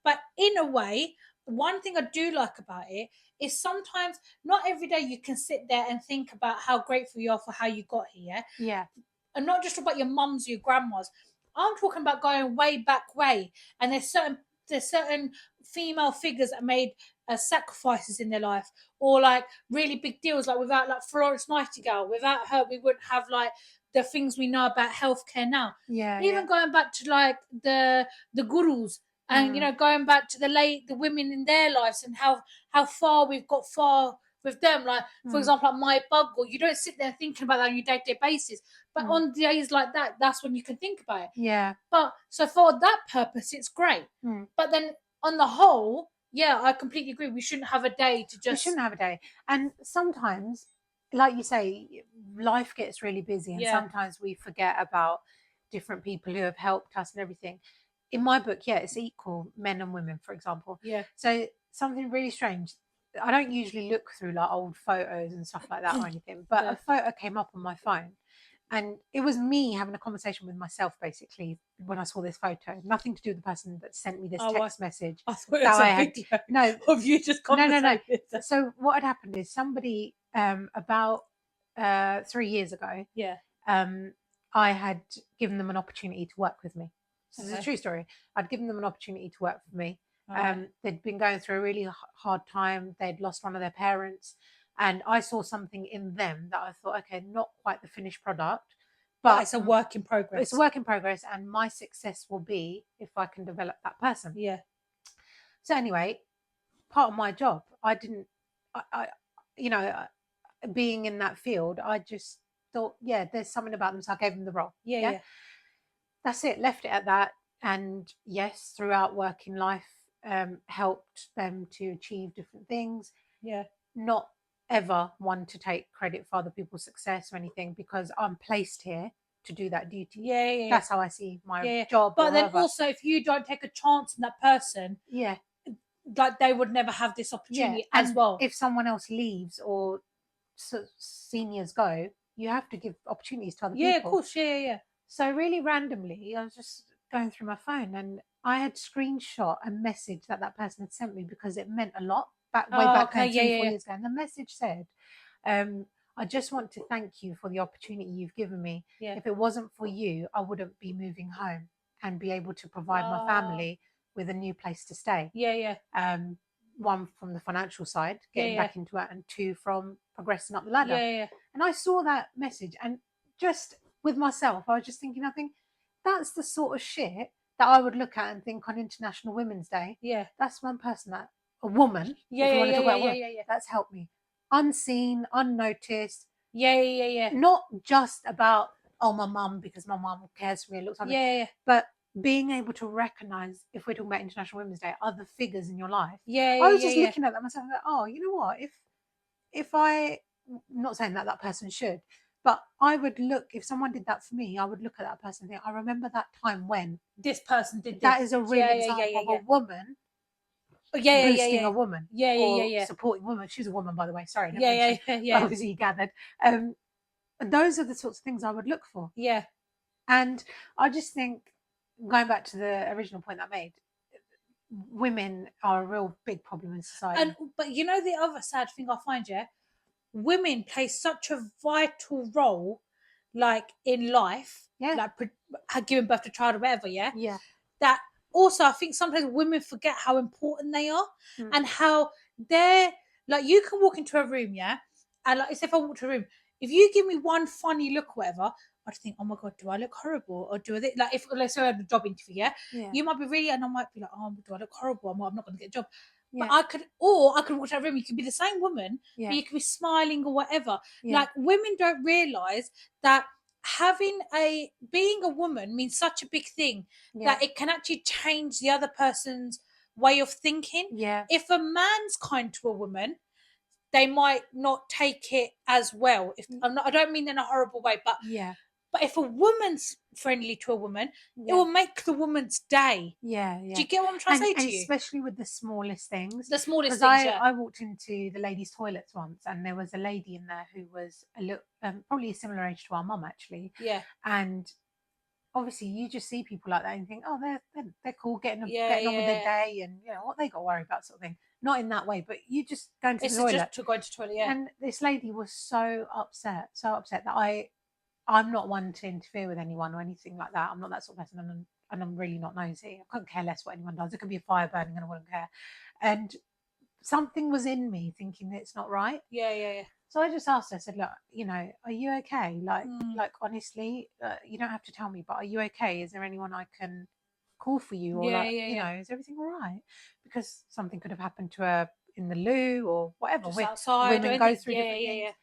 but in a way, one thing I do like about it is sometimes not every day you can sit there and think about how grateful you are for how you got here. Yeah. And not just about your mums or your grandmas. I'm talking about going way, and there's certain female figures that made sacrifices in their life, or like really big deals. Like without like Florence Nightingale, without her, we wouldn't have like the things we know about healthcare now. Yeah. Even going back to like the gurus, and going back to the women in their lives, and how far we've got with them. Like, for example, like my buggle, you don't sit there thinking about that on your day-to-day basis. But on days like that, that's when you can think about it. Yeah. But so for that purpose, it's great. But then on the whole, I completely agree. We shouldn't have a day to just... We shouldn't have a day. And sometimes, like you say, life gets really busy, and sometimes we forget about different people who have helped us and everything. In my book, it's equal, men and women, for example. Yeah. So something really strange. I don't usually look through like old photos and stuff like that or anything, but a photo came up on my phone, and it was me having a conversation with myself, basically, when I saw this photo. Nothing to do with the person that sent me this text message. I thought it was a video no, of you just conversating. No. So what had happened is somebody about 3 years ago, I had given them an opportunity to work with me. This is a true story. I'd given them an opportunity to work for me. They'd been going through a really hard time. They'd lost one of their parents. And I saw something in them that I thought, okay, not quite the finished product, but it's a work in progress. It's a work in progress, and my success will be if I can develop that person. Yeah. So anyway, part of my job, being in that field, I just thought, there's something about them, so I gave them the role. Yeah. That's it. Left it at that. And yes, throughout working life, helped them to achieve different things. Yeah. Not ever one to take credit for other people's success or anything, because I'm placed here to do that duty. Yeah. That's how I see my job. But then also, if you don't take a chance on that person, like they would never have this opportunity as well. If someone else leaves or seniors go, you have to give opportunities to other people. Yeah, of course. Yeah. So really randomly, I was just going through my phone, and I had screenshot a message that person had sent me, because it meant a lot way back 3-4 years ago. And the message said, I just want to thank you for the opportunity you've given me. If it wasn't for you, I wouldn't be moving home and be able to provide my family with a new place to stay. One, from the financial side, getting back into it, and 2, from progressing up the ladder. And I saw that message, and just with myself, I was just thinking, that's the sort of shit that I would look at and think on International Women's Day. That's one person, a woman, that's helped me. Unseen, unnoticed. Not just about, my mum, because my mum cares for me and looks after me. But being able to recognise, if we're talking about International Women's Day, other figures in your life. I was just looking at that myself, like, you know what? If I, not saying that person should, but I would look, if someone did that for me, I would look at that person and think, I remember that time when this person did this. That is a real example of a woman boosting a woman. Supporting women. She's a woman, by the way. Sorry. Obviously, you gathered. Those are the sorts of things I would look for. And I just think, going back to the original point I made, women are a real big problem in society. But the other sad thing I find, women play such a vital role, like in life, like giving birth to a child or whatever, that also I think sometimes women forget how important they are, and how they're, like, you can walk into a room, and like, if I walk to a room, if you give me one funny look or whatever, I'd think, oh my God, do I look horrible? Or do I, like, let's say I had a job interview, you might be really, and I might be like, oh, do I look horrible? I'm not going to get a job. But Yeah. I could walk to that room. You could be the same woman, Yeah. but you could be smiling or whatever. Yeah. Like women don't realize that being a woman means such a big thing Yeah. that it can actually change the other person's way of thinking. Yeah. If a man's kind to a woman, they might not take it as well. I don't mean in a horrible way, but Yeah. but if a woman's friendly to a woman, it Yeah. will make the woman's day. Yeah. Do Yeah. you get what I'm trying to say And to you? especially with the smallest things. The smallest Because things, yeah. I walked into the ladies' toilets once, and there was a lady in there who was a little, probably a similar age to our mum actually. Yeah. And obviously, you just see people like that and think, oh, they're cool, getting on with their Yeah. day, and what they got to worry about, sort of thing. Not in that way, but you just go into It's the toilet. just to go to the toilet, yeah. And this lady was so upset that I'm not one to interfere with anyone or anything like that. I'm not that sort of person, and I'm really not nosy. I couldn't care less what anyone does. It could be a fire burning, and I wouldn't care. And something was in me thinking that it's not right. Yeah. So I just asked her. I said, "Look, are you okay? Like, Mm. honestly, you don't have to tell me, but are you okay? Is there anyone I can call for you, or Yeah. is everything all right? Because something could have happened to her in the loo or whatever. Just outside. Women go through different Yeah. things.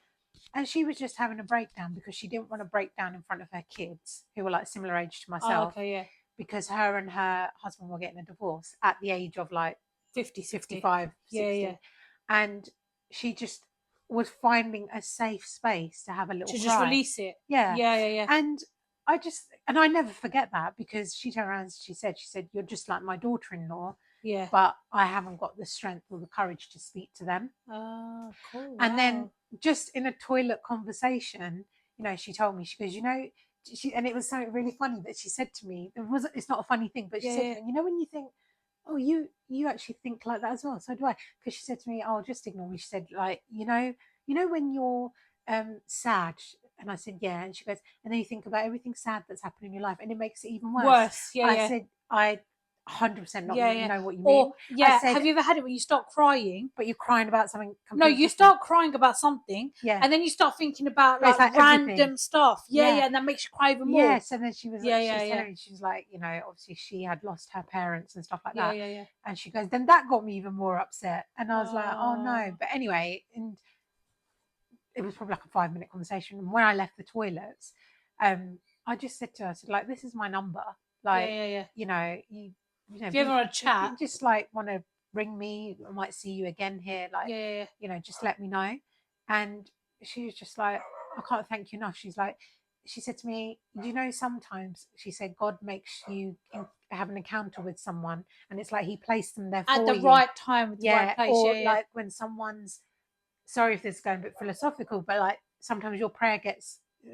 And she was just having a breakdown because she didn't want to break down in front of her kids, who were like similar age to Oh, myself, okay, yeah. because her and her husband were getting a divorce at the age of like 50, 60. 55, 60. Yeah. And she just was finding a safe space to have a little To cry. just release it. Yeah. Yeah. And I never forget that, because she turned around and she said, you're just like my daughter-in-law, Yeah. but I haven't got the strength or the courage to speak to them. Oh, cool. And then Wow. just in a toilet conversation, she told me, she goes, and it was something really funny that she said to me. It's not a funny thing, but she said to me, when you think, oh, you actually think like that as well. So do I. Because she said to me, oh, just ignore me. She said, like, when you're sad. And I said, yeah. And she goes, and then you think about everything sad that's happened in your life, and it makes it even worse. Yeah. I said, I 100% not know what you mean. Or, yeah, I said, have you ever had it when you start crying? But you're crying about something No, completely you different. start crying about something, Yeah. and then you start thinking about But it's like like random everything. stuff. Yeah, Yeah. and that makes you cry even more. Yes, and then she was Yeah, she was yeah. telling me, she was like, obviously she had lost her parents and stuff like that. Yeah. And she goes, then that got me even more upset. And I was like, oh no. Oh. But anyway, and it was probably like a 5-minute conversation. And when I left the toilets, I just said to her, I said, like, this is my number. Like, Yeah. you If you ever want to chat, you just like want to ring me, I might see you again here. Like, yeah. just let me know. And she was just like, I can't thank you enough. She said to me, sometimes, she said, God makes you have an encounter with someone, and it's like he placed them there for at the you. right time, at the right place. Or Yeah. like when someone's, sorry if this is going a bit philosophical, but like sometimes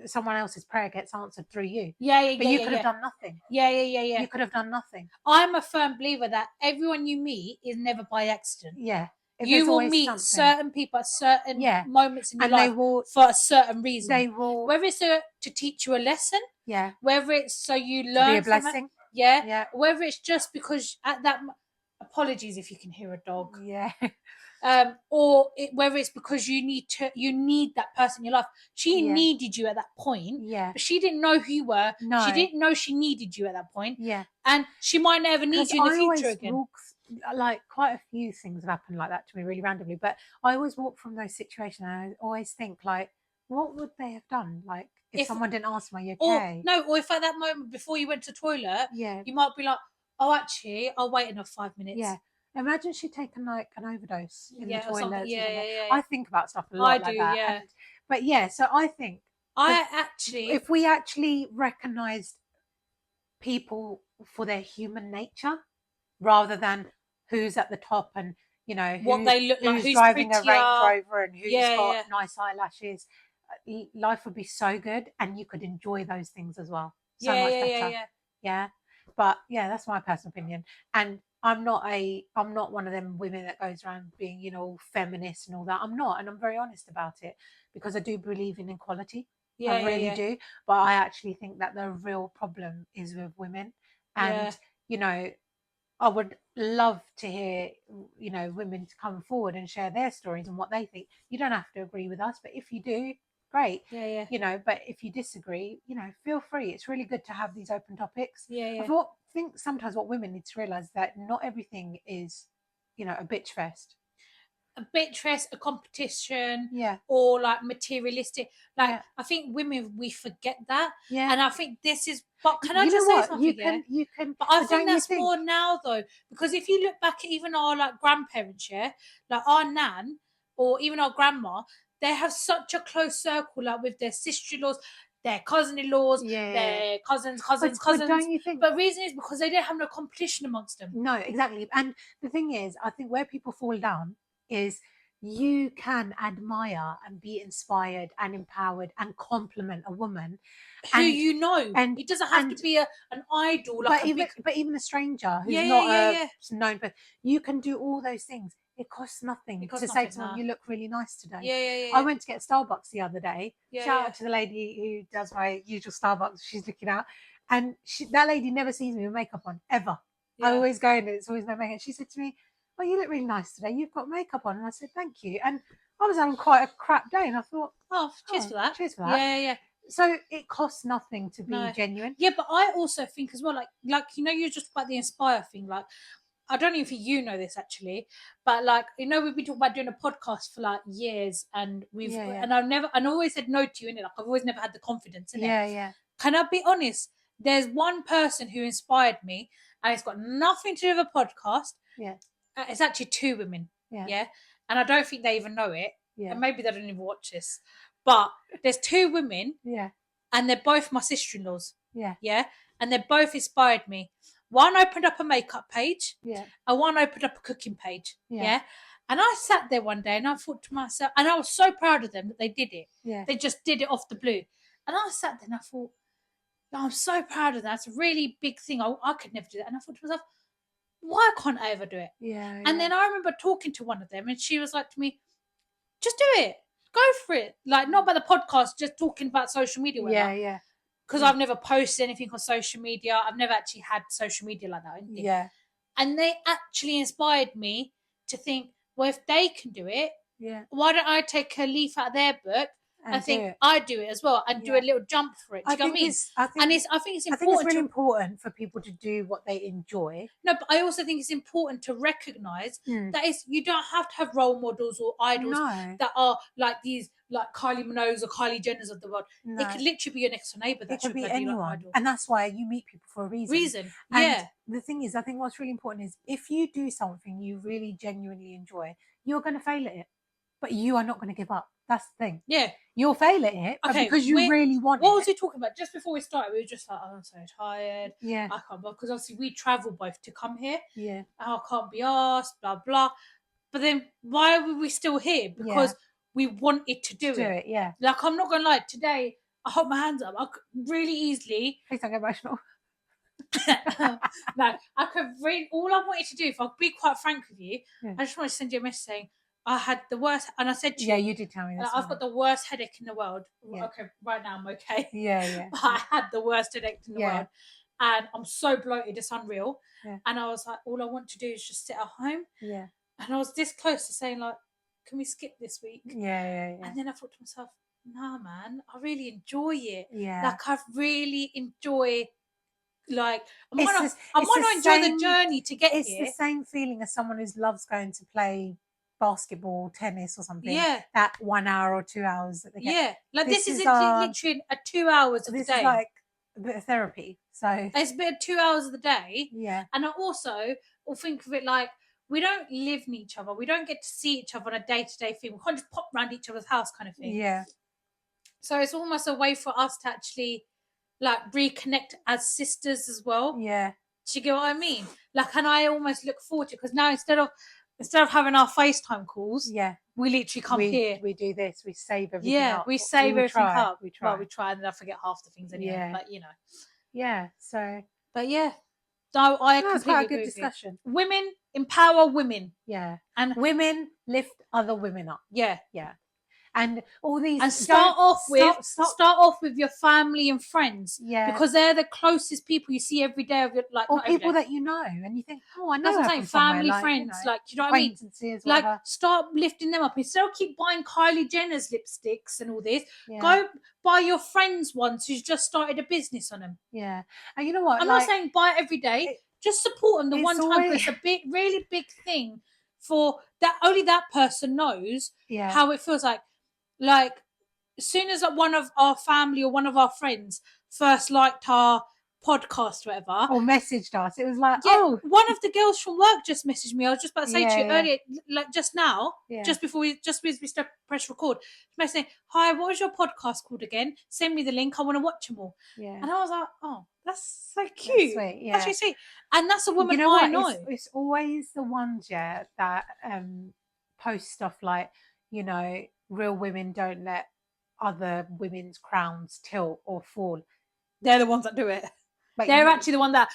someone else's prayer gets answered through you. Yeah. But you could have done nothing. Yeah. You could have done nothing. I'm a firm believer that everyone you meet is never by accident. Yeah. You will meet certain people at certain moments in your life for a certain reason. They will, whether it's to teach you a lesson, whether it's so you learn, to be a blessing, whether it's just because at that, apologies if you can hear a dog, whether it's because you need that person in your life. She needed you at that point, but she didn't know who you were. She didn't know she needed you at that point, and she might never need you in the future again. Like, quite a few things have happened like that to me, really randomly, but I always walk from those situations and I always think, like, what would they have done, like, if someone didn't ask me, okay? Or if at that moment before you went to the toilet, you might be like, oh, actually, I'll wait another 5 minutes. Imagine she'd taken like an overdose in the toilet. Or something. Yeah. I think about stuff a lot like that. Yeah. But so I think if we actually recognised people for their human nature, rather than who's at the top and what they look like, who's driving prettier, a Range Rover and who's got nice eyelashes, life would be so good, and you could enjoy those things as well. So much better. Yeah. But that's my personal opinion. And I'm not one of them women that goes around being, feminist and all that. I'm not, and I'm very honest about it, because I do believe in equality. I really do. But I actually think that the real problem is with women. And, I would love to hear, women to come forward and share their stories and what they think. You don't have to agree with us, but if you do, great. But if you disagree, feel free. It's really good to have these open topics. I think sometimes what women need to realize is that not everything is you know, a bitch fest. A bitch fest, a competition, Yeah. or like materialistic. Like Yeah. I think women, we forget that, Yeah. and I think this is. But can I You just know say what? something? You can. But I But think don't you that's think? more now though, because if you look back at even our like grandparents, like our nan or even our grandma, they have such a close circle, like with their sister-in-laws, their cousin-in-laws, Yeah. their cousins. But don't you think? But the reason is because they didn't have no competition amongst them. No, exactly. And the thing is, I think where people fall down is you can admire and be inspired and empowered and compliment a woman Who and you know, and it doesn't have to be an idol, like a big. but even a stranger who's Yeah, not yeah, yeah. known, but you can do all those things. It costs nothing It costs to say nothing, to someone, nah. "You look really nice today." Yeah, yeah, yeah. I went to get Starbucks the other day. Yeah, Shout yeah. out to the lady who does my usual Starbucks. She's looking out, and that lady never sees me with makeup on ever. I Yeah. always go in, and it's always no makeup. She said to me, "Oh, you look really nice today. You've got makeup on." And I said, "Thank you." And I was having quite a crap day, and I thought, Oh, cheers for that. Cheers for that. Yeah, yeah. So it costs nothing to be No. genuine. Yeah, but I also think as well, like you know, you're just about the inspire thing. Like, I don't even think you know this actually, but like you know, we've been talking about doing a podcast for like years, and we've and I always said no to you in it. Like I've always never had the confidence in it. Yeah. Can I be honest? There's one person who inspired me, and it's got nothing to do with a podcast. Yeah. It's actually two women. Yeah. And I don't think they even know it. Yeah. And maybe they don't even watch this. But there's two women. Yeah. And they're both my sister-in-laws. Yeah. Yeah. And they both inspired me. One opened up a makeup page. Yeah. And one opened up a cooking page. Yeah. And I sat there one day and I thought to myself, and I was so proud of them that they did it. Yeah. They just did it off the blue. And I sat there and I thought, oh, I'm so proud of that. It's a really big thing. I could never do that. And I thought to myself, why can't I ever do it? Yeah. And then I remember talking to one of them and she was like to me, just do it. Go for it. Like, not about the podcast, just talking about social media. Yeah. Because I've never posted anything on social media. I've never actually had social media like that. Yeah. And they actually inspired me to think, well, if they can do it, why don't I take a leaf out of their book and think I do it as well and do a little jump for it? Do you know what I mean? I think it's important. I think it's really important for people to do what they enjoy. No, but I also think it's important to recognise that you don't have to have role models or idols that are like these, like Kylie Minogues or Kylie Jenners of the world. No. It could literally be your next door neighbour. That it could be anyone, and that's why you meet people for a reason. And the thing is, I think what's really important is if you do something you really genuinely enjoy, you're going to fail at it, but you are not going to give up. That's the thing. Yeah. You'll fail at it because you really want it. What was he talking about? Just before we started, we were just like, oh, I'm so tired. Yeah. I can't, because obviously we travel both to come here. Yeah. I can't be asked, blah, blah. But then why were we still here? Because we wanted to do it. Yeah. Like, I'm not going to lie, today, I hold my hands up. I could really easily. Please don't get emotional. No, I could really, all I wanted to do, if I'll be quite frank with you, I just wanted to send you a message saying, I had the worst, and I said to you. Yeah, you did tell me this. I've got the worst headache in the world. Yeah. Okay, right now I'm okay. Yeah. But I had the worst headache in the world. And I'm so bloated, it's unreal. Yeah. And I was like, all I want to do is just sit at home. Yeah. And I was this close to saying, like, can we skip this week? Yeah. And then I thought to myself, nah, man, I really enjoy it. Yeah. Like, I really enjoy. Like, I want to enjoy the journey to get here. It's the same feeling as someone who loves going to play basketball, tennis or something. Yeah. That 1 hour or 2 hours that they get. Yeah. Like, this is literally 2 hours of the day. This is like a bit of therapy. So it's a bit of 2 hours of the day. Yeah. And I also will think of it like, we don't live near each other. We don't get to see each other on a day-to-day thing. We can't just pop around each other's house kind of thing. Yeah. So it's almost a way for us to actually like reconnect as sisters as well. Yeah. Do you get what I mean? Like, and I almost look forward to it because now instead of having our FaceTime calls, we literally come here. We do this. We save everything up. Yeah, we save everything up. We try. Well, we try, and then I forget half the things anyway. Yeah. But you know. Yeah. So. But yeah. No, I completely quite a agree good with discussion. You. Women empower women. Yeah. And women lift other women up. Yeah. Yeah. And all these and start off with your family and friends, because they're the closest people you see every day of your like, or people that you know, and you think, oh, I know. That's what I'm saying, family, friends, like, you know what I mean? Like, start lifting them up instead of keep buying Kylie Jenner's lipsticks and all this. Go buy your friends ones who's just started a business on them. Yeah, and you know what? I'm not saying buy it every day. Just support them the one time because it's a really big thing for that. Only that person knows how it feels like as soon as like one of our family or one of our friends first liked our podcast or whatever, or messaged us, it was like, one of the girls from work just messaged me. I was just about to say to you earlier, like just now, just before we press record, messaging, hi, what was your podcast called again? Send me the link, I want to watch them all. And I was like, oh, that's so cute. That's sweet, that's really sweet. And that's a woman I know. It's always the ones that post stuff like, you know, real women don't let other women's crowns tilt or fall. They're the ones that do it. But they're actually the one that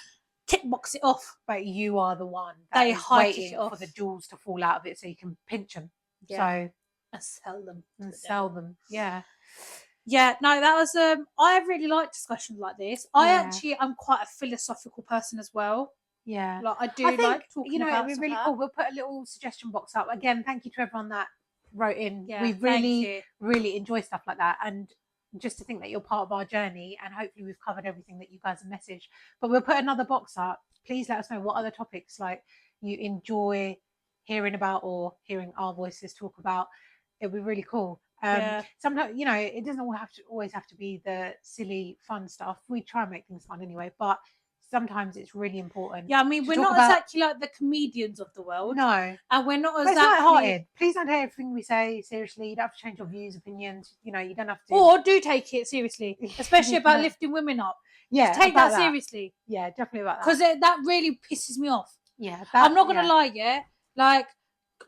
tick box it off. But you are the one that is waiting for the jewels to fall out of it so you can pinch them. So and sell them. Yeah. Yeah, no, that was I really like discussions like this. I'm quite a philosophical person as well. Yeah. Like I think, like talking about it'd be really cool. We'll put a little suggestion box up. Again, thank you to everyone that wrote in. Yeah, we really enjoy stuff like that, and just to think that you're part of our journey, and hopefully we've covered everything that you guys have messaged. But we'll put another box up. Please let us know what other topics like you enjoy hearing about or hearing our voices talk about. It'd be really cool. Sometimes, you know, it doesn't always have to be the silly fun stuff. We try and make things fun anyway, but sometimes it's really important. Yeah, I mean, we're not exactly like the comedians of the world. No. And we're not exactly... It's lighthearted. Please don't take everything we say seriously. You don't have to change your views, opinions. You know, you don't have to... Or do take it seriously, especially about lifting women up. Yeah, take that seriously. Yeah, definitely about that. Because that really pisses me off. Yeah. I'm not going to lie, like,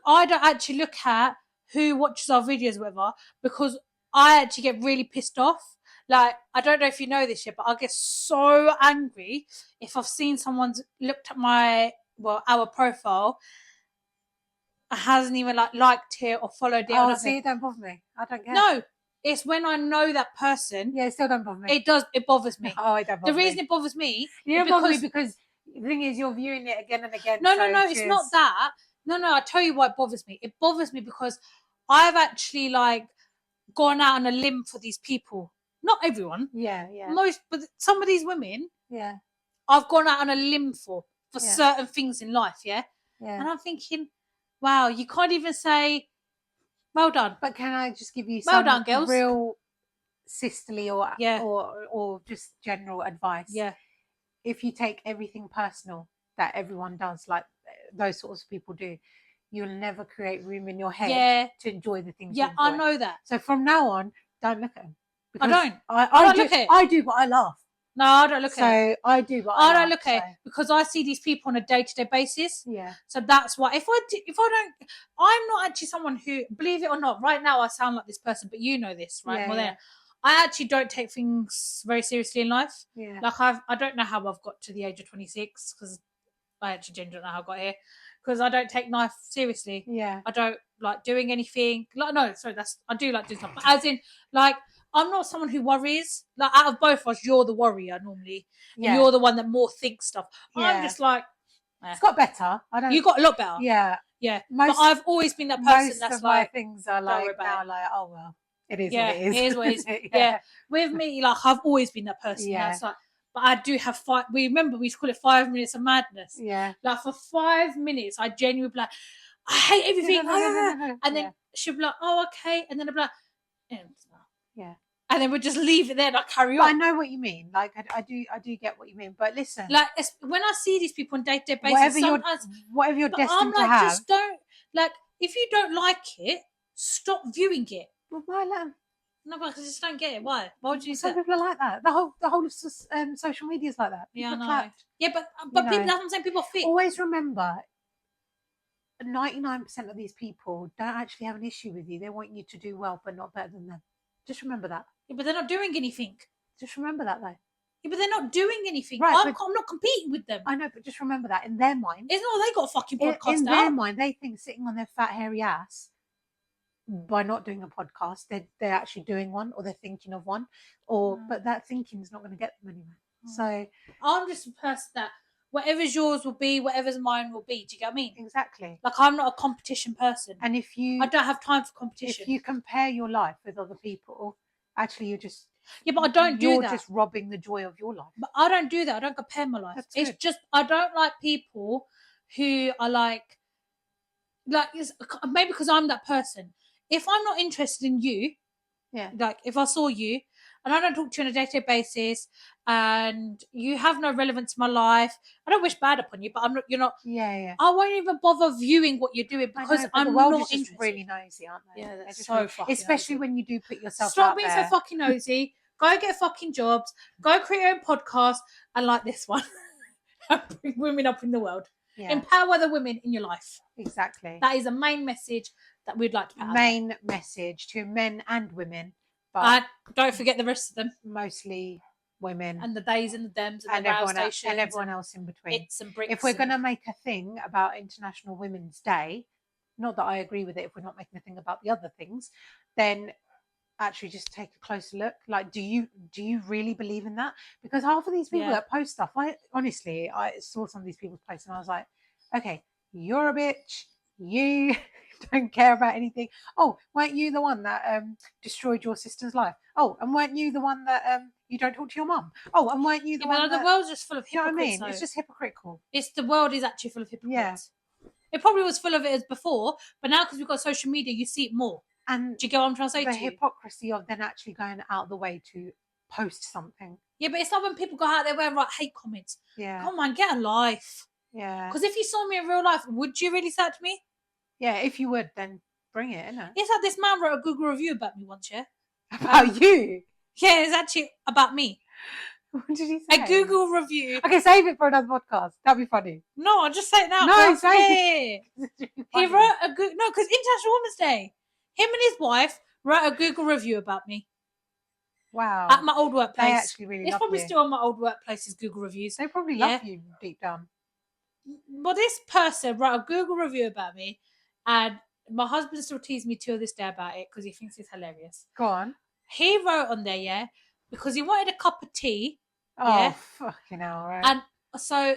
I don't actually look at who watches our videos or whatever, because I actually get really pissed off. Like, I don't know if you know this yet, but I get so angry if I've seen someone's looked at our profile, hasn't even liked it or followed it. Oh, see, it don't bother me. I don't care. No, it's when I know that person. Yeah, it still don't bother me. It does. It bothers me. Oh, it don't bother me. The reason it bothers me, because the thing is, you're viewing it again and again. No, it's not that. No, I tell you why it bothers me. It bothers me because I've actually gone out on a limb for these people. Not everyone. Yeah. But some of these women. Yeah. I've gone out on a limb for certain things in life. Yeah. And I'm thinking, wow, you can't even say, well done. But can I just give you well done, girls. Real sisterly or just general advice? Yeah. If you take everything personal that everyone does, like those sorts of people do, you'll never create room in your head to enjoy the things you enjoy. I know that. So from now on, don't look at them. I don't. I don't look at it. I do, but I laugh. No, I don't look at it. So I do, but I don't look at it because I see these people on a day-to-day basis. Yeah. So that's why if I don't, I'm not actually someone who, believe it or not, right now I sound like this person, but you know this, right? Yeah. I actually don't take things very seriously in life. Yeah. Like I don't know how I've got to the age of 26 because I actually genuinely don't know how I got here because I don't take life seriously. Yeah. I don't like doing anything. I do like doing stuff, but as in I'm not someone who worries. Like out of both of us, you're the worrier normally, and you're the one that more thinks stuff. Yeah. I'm just like, it's got better. You got a lot better. Yeah. But I've always been that person most that's of my things are oh well, it is what it is. It is what it is. Yeah. With me, I've always been that person. Yeah. That's but I do have we used to call it 5 minutes of madness. Yeah. For 5 minutes, I genuinely be like, I hate everything. And then she'll be like, oh, okay. And then I'll be like, yeah. And then we'll just leave it there and I carry on. But I know what you mean. Like I do get what you mean. But listen, when I see these people on day-to-day basis, whatever you're destined to have, just don't if you don't like it, stop viewing it. Well, why let them? No, because I just don't get it. Why would you? Some people are like that. The whole of social media is like that. People I know. Yeah, but people. That's what I'm saying. People fit. Always remember, 99% of these people don't actually have an issue with you. They want you to do well, but not better than them. Just remember that. Yeah, but they're not doing anything. Just remember that, though. Yeah, but they're not doing anything. Right, I'm not competing with them. I know, but just remember that in their mind. It's not they got a fucking podcast in their mind, they think sitting on their fat, hairy ass by not doing a podcast, they're actually doing one, or they're thinking of one, but that thinking is not going to get them anywhere. So I'm just a person that whatever's yours will be, whatever's mine will be. Do you get what I mean? Exactly. I'm not a competition person. And I don't have time for competition. If you compare your life with other people, actually you're just... Yeah, but I don't do that. You're just robbing the joy of your life. But I don't do that. I don't compare my life. It's just, I don't like people who are like, maybe because I'm that person. If I'm not interested in you, like if I saw you and I don't talk to you on a day-to-day basis and you have no relevance to my life, I don't wish bad upon you, but you're not. Yeah. I won't even bother viewing what you're doing because I'm the world not is just interested. really nosy, aren't they? Yeah, that's so fucking especially nosy. when you do put yourself Stop out being there. so fucking nosy. Go get fucking jobs. Go create your own podcast and like this one. Bring women up in the world. Yeah. Empower the women in your life. Exactly. That is a main message that we'd like to put out Main message to men and women. But and don't forget the rest of them. Mostly women. And the days and the dems and the rail stations. And everyone else in between. It's and bricks. If we're going to make a thing about International Women's Day, not that I agree with it if we're not making a thing about the other things, then actually just take a closer look. Like, do you really believe in that? Because half of these people that post stuff, I saw some of these people's posts and I was like, okay, you're a bitch, you don't care about anything. Oh, weren't you the one that destroyed your sister's life? Oh, and weren't you the one that you don't talk to your mum? Oh, and weren't you the one that... the world's just full of hypocrites. You know what I mean? It's just hypocritical. The world is actually full of hypocrites. It probably was full of it as before, but now because we've got social media, you see it more. And do you get what I'm trying to say? The hypocrisy of then actually going out of the way to post something. Yeah, but it's not when people go out there and write hate comments. Yeah. Come on, get a life. Yeah. Because if you saw me in real life, would you really say that to me? Yeah, if you would, then bring it, innit? It's like this man wrote a Google review about me once, yeah? About you? Yeah, it's actually about me. What did he say? A Google review. Okay, save it for another podcast. That'd be funny. No, I'll just say it now. No, save it. He wrote a Google... No, because International Women's Day. Him and his wife wrote a Google review about me. Wow. At my old workplace. They actually really love you. It's probably still on my old workplace's Google reviews. They probably love you deep down. Well, this person wrote a Google review about me, and my husband still teases me to this day about it because he thinks it's hilarious. Go on. He wrote on there, because he wanted a cup of tea. Oh, fucking hell, right. And so,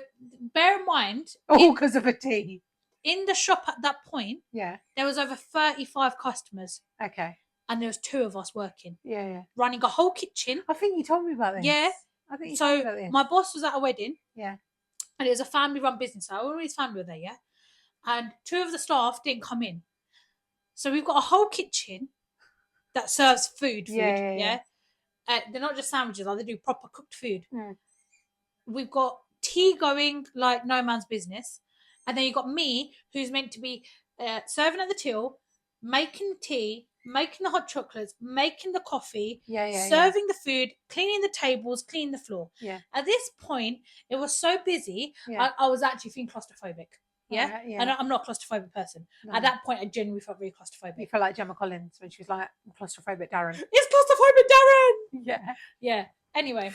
bear in mind... because of a tea. In the shop at that point, there was over 35 customers. Okay. And there was 2 of us working. Yeah. Running a whole kitchen. I think you told me about this. Yeah. I think you told me about this. My boss was at a wedding. Yeah. And it was a family-run business. So all his family were there, yeah? And 2 of the staff didn't come in. So we've got a whole kitchen that serves food. Yeah. They're not just sandwiches, they do proper cooked food. Mm. We've got tea going like no man's business. And then you've got me, who's meant to be serving at the till, making the tea, making the hot chocolates, making the coffee, serving the food, cleaning the tables, cleaning the floor. Yeah. At this point, it was so busy, I was actually feeling claustrophobic. Yeah? And I'm not a claustrophobic person. No. At that point, I genuinely felt really claustrophobic. You felt like Gemma Collins when she was like, claustrophobic Darren. It's claustrophobic Darren! Yeah. Yeah. Anyway.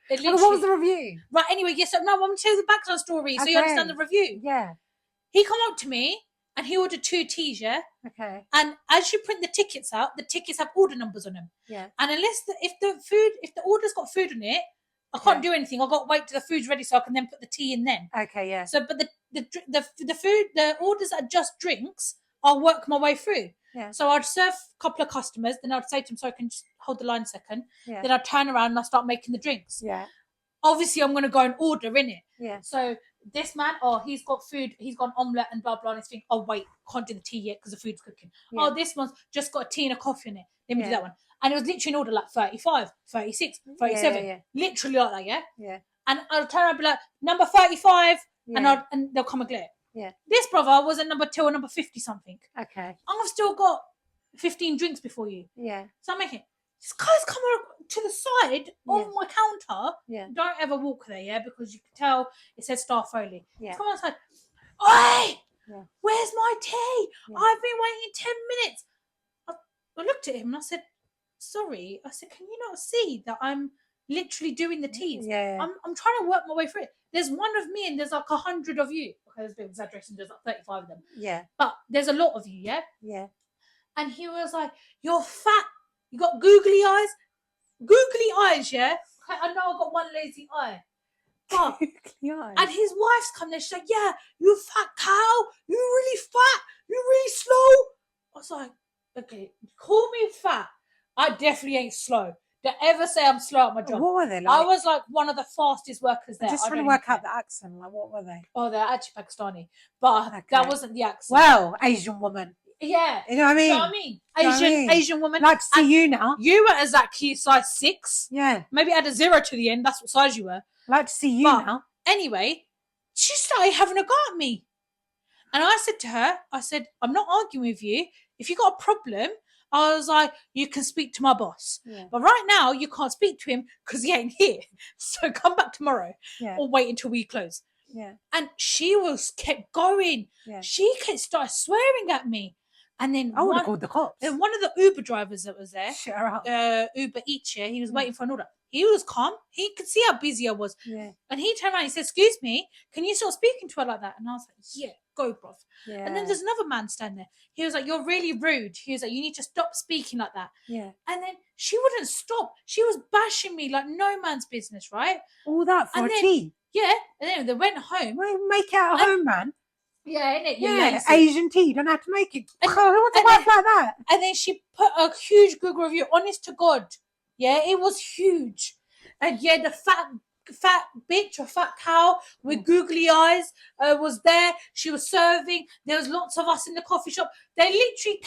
What was the review? Right, anyway, so now I'm going to tell you the background story so you understand the review. Yeah. He come up to me and he ordered 2 teas, yeah? Okay. And as you print the tickets out, the tickets have order numbers on them. Yeah. And if the order's got food on it, I can't do anything. I've got to wait till the food's ready so I can then put the tea in then. Okay, yeah. So, but the food, the orders that are just drinks, I'll work my way through. Yeah. So I'd serve a couple of customers, then I'd say to them, so I can just hold the line a second. Yeah. Then I'd turn around and I'd start making the drinks. Yeah. Obviously, I'm going to go and order, innit? Yeah. So this man, he's got food, he's got an omelette and blah, blah, and he's thinking, oh, wait, can't do the tea yet because the food's cooking. Yeah. Oh, this one's just got a tea and a coffee in it. Let me do that one. And it was literally an order like 35, 36, 37. Yeah. Literally like that, yeah? Yeah. And I'll turn around and be like, number 35, and they'll come and get it. Yeah. This brother was at number 2 or number 50 something. Okay. I've still got 15 drinks before you. Yeah. So I'm making this guy's coming to the side of my counter. Yeah. Don't ever walk there, yeah, because you can tell it says staff only. Yeah. Come outside. Oi! Yeah. Where's my tea? Yeah. I've been waiting 10 minutes. I looked at him and I said, sorry. I said, can you not see that I'm literally doing the teas? Yeah. I'm trying to work my way through it. There's one of me and there's like 100 of you. Okay, there's a bit of exaggeration. There's like 35 of them. Yeah. But there's a lot of you, yeah? Yeah. And he was like, you're fat. You got googly eyes? Googly eyes, yeah? I know I've got one lazy eye. But, and his wife's come there. She's like, yeah, you fat cow. You're really fat. You're really slow. I was like, okay, call me fat. I definitely ain't slow. Don't ever say I'm slow at my job. What were they like? I was like one of the fastest workers there. I'm just trying to work out the accent. Like, what were they? Oh, they're actually Pakistani, but Okay. that wasn't the accent. Well, Asian woman. Yeah. You know what I mean? You know what I mean? Asian woman. Like to see you now. You were exactly size 6. Yeah. Maybe add a 0 to the end. That's what size you were. Like to see you now. Anyway, she started having a go at me. And I said to her, I said, I'm not arguing with you. If you got a problem, I was like, you can speak to my boss. Yeah. But right now, you can't speak to him because he ain't here. So come back tomorrow or wait until we close. Yeah. And she kept going. Yeah. She started swearing at me. And then I would have called the cops. And one of the Uber drivers that was there, shut her up. Uber Eats, he was waiting for an order. He was calm. He could see how busy I was. Yeah. And he turned around and he said, excuse me, can you start speaking to her like that? And I was like, yeah, go, bruv. Yeah. And then there's another man standing there. He was like, you're really rude. He was like, you need to stop speaking like that. Yeah. And then she wouldn't stop. She was bashing me like no man's business, right? All that for a tea? Yeah. And then they went home. Well, make it at home, man. Yeah, innit? Yeah, Asian tea. You don't have to make it. Who wants to work like that? And then she put a huge Google review, honest to God. Yeah, it was huge. And yeah, the fat bitch or fat cow with googly eyes was there. She was serving. There was lots of us in the coffee shop. They literally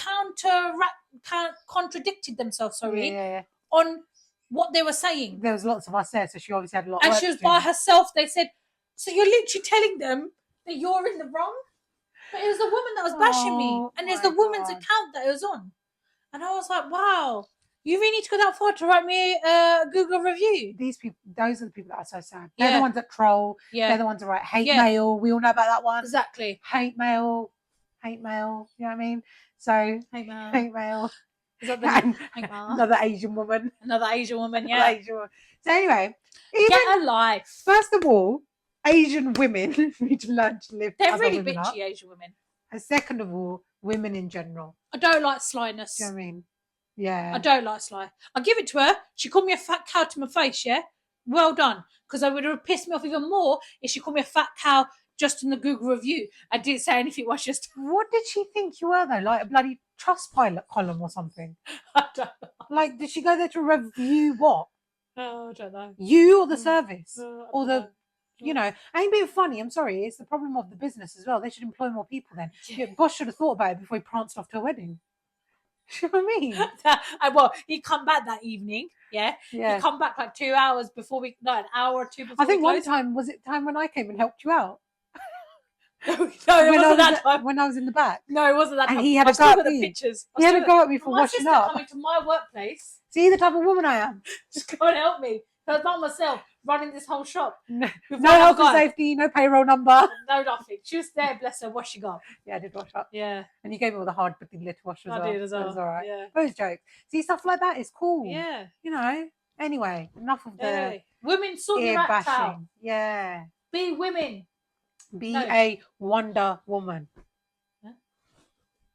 contradicted themselves, on what they were saying. There was lots of us there, so she obviously had a lot of work. And she was by herself. They said, so you're literally telling them that you're in the wrong? But it was the woman that was bashing me. And there's the woman's account that it was on. And I was like, wow, you really need to go that far to write me a Google review. These people, those are the people that are so sad. They're the ones that troll. Yeah. They're the ones that write hate mail. We all know about that one. Exactly. Hate mail. You know what I mean? So, hate mail. Is that the hate mail? Another Asian woman. Another Asian woman, yeah. Asian woman. So anyway. Get a life. First of all, Asian women need to learn to live. They're really bitchy, Asian women. And second of all, women in general. I don't like slyness. Do you know what I mean? Yeah. I don't like sly. I'll give it to her. She called me a fat cow to my face, yeah? Well done. Because I would have pissed me off even more if she called me a fat cow just in the Google review. I didn't say anything. It was just... What did she think you were, though? Like a bloody Trustpilot column or something? I don't know. Like, did she go there to review what? Oh, I don't know. You or the service? Or the... know. You know, ain't being funny. I'm sorry. It's the problem of the business as well. They should employ more people then. Yeah. Boss should have thought about it before he pranced off to a wedding. You know what I mean? Well, he come back that evening. Yeah. He come back like 2 hours before an hour or two before. I think one time was it time when I came and helped you out. No, it wasn't that time. When I was in the back. No, it wasn't that time. And he had a go at me. Pictures. He had a go at me for washing up. Coming to my workplace. See the type of woman I am. Just go and help me. I was by myself running this whole shop. No health and safety, no payroll number. No nothing. She was there, bless her, washing up. Yeah, I did wash up. Yeah. And you gave me all the hard bitty lid wash as well. I did as well. It was all right. Yeah. Those jokes. See, stuff like that is cool. Yeah. You know. Anyway, enough of the women sort your act out. Yeah. Be women. Be a Wonder Woman. Huh?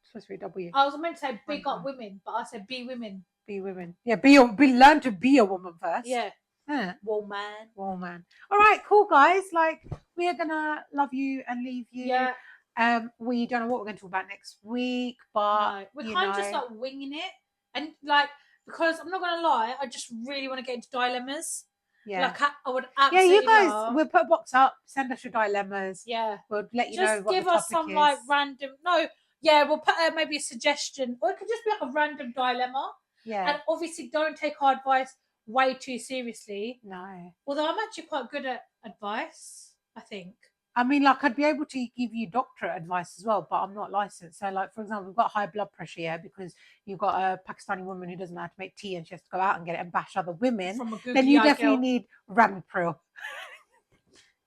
Supposed to be a W. I was meant to say big up women, but I said be women. Be women. Yeah, learn to be a woman first. Yeah. Yeah. Woman. Woman. All right, cool guys. Like, we are gonna love you and leave you. Yeah. We don't know what we're going to talk about next week, but we're kind of just like winging it, and like, because I'm not gonna lie, I just really want to get into dilemmas. Yeah. Like I would absolutely. Yeah, you guys, we'll put a box up. Send us your dilemmas. Yeah. We'll let you know what the topic is. Just give us some like random. No. Yeah, we'll put maybe a suggestion, or it could just be like a random dilemma. Yeah. And obviously, don't take our advice way too seriously. No. Although I'm actually quite good at advice, I think. I mean, like, I'd be able to give you doctorate advice as well, but I'm not licensed. So, like, for example, we've got high blood pressure here because you've got a Pakistani woman who doesn't know how to make tea and she has to go out and get it and bash other women. Then you definitely need Ramipril.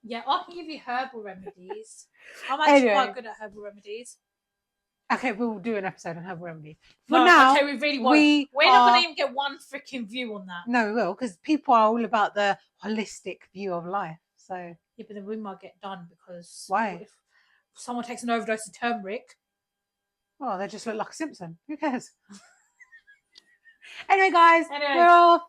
Yeah, I can give you herbal remedies. I'm actually quite good at herbal remedies. Okay, we'll do an episode on herbal remedies. For now, okay, we really won't. We're not going to even get one freaking view on that. No, we will, because people are all about the holistic view of life. So yeah, but then we might get done because why? If someone takes an overdose of turmeric, well, they just look like a Simpson. Who cares? Anyway, guys, we're off.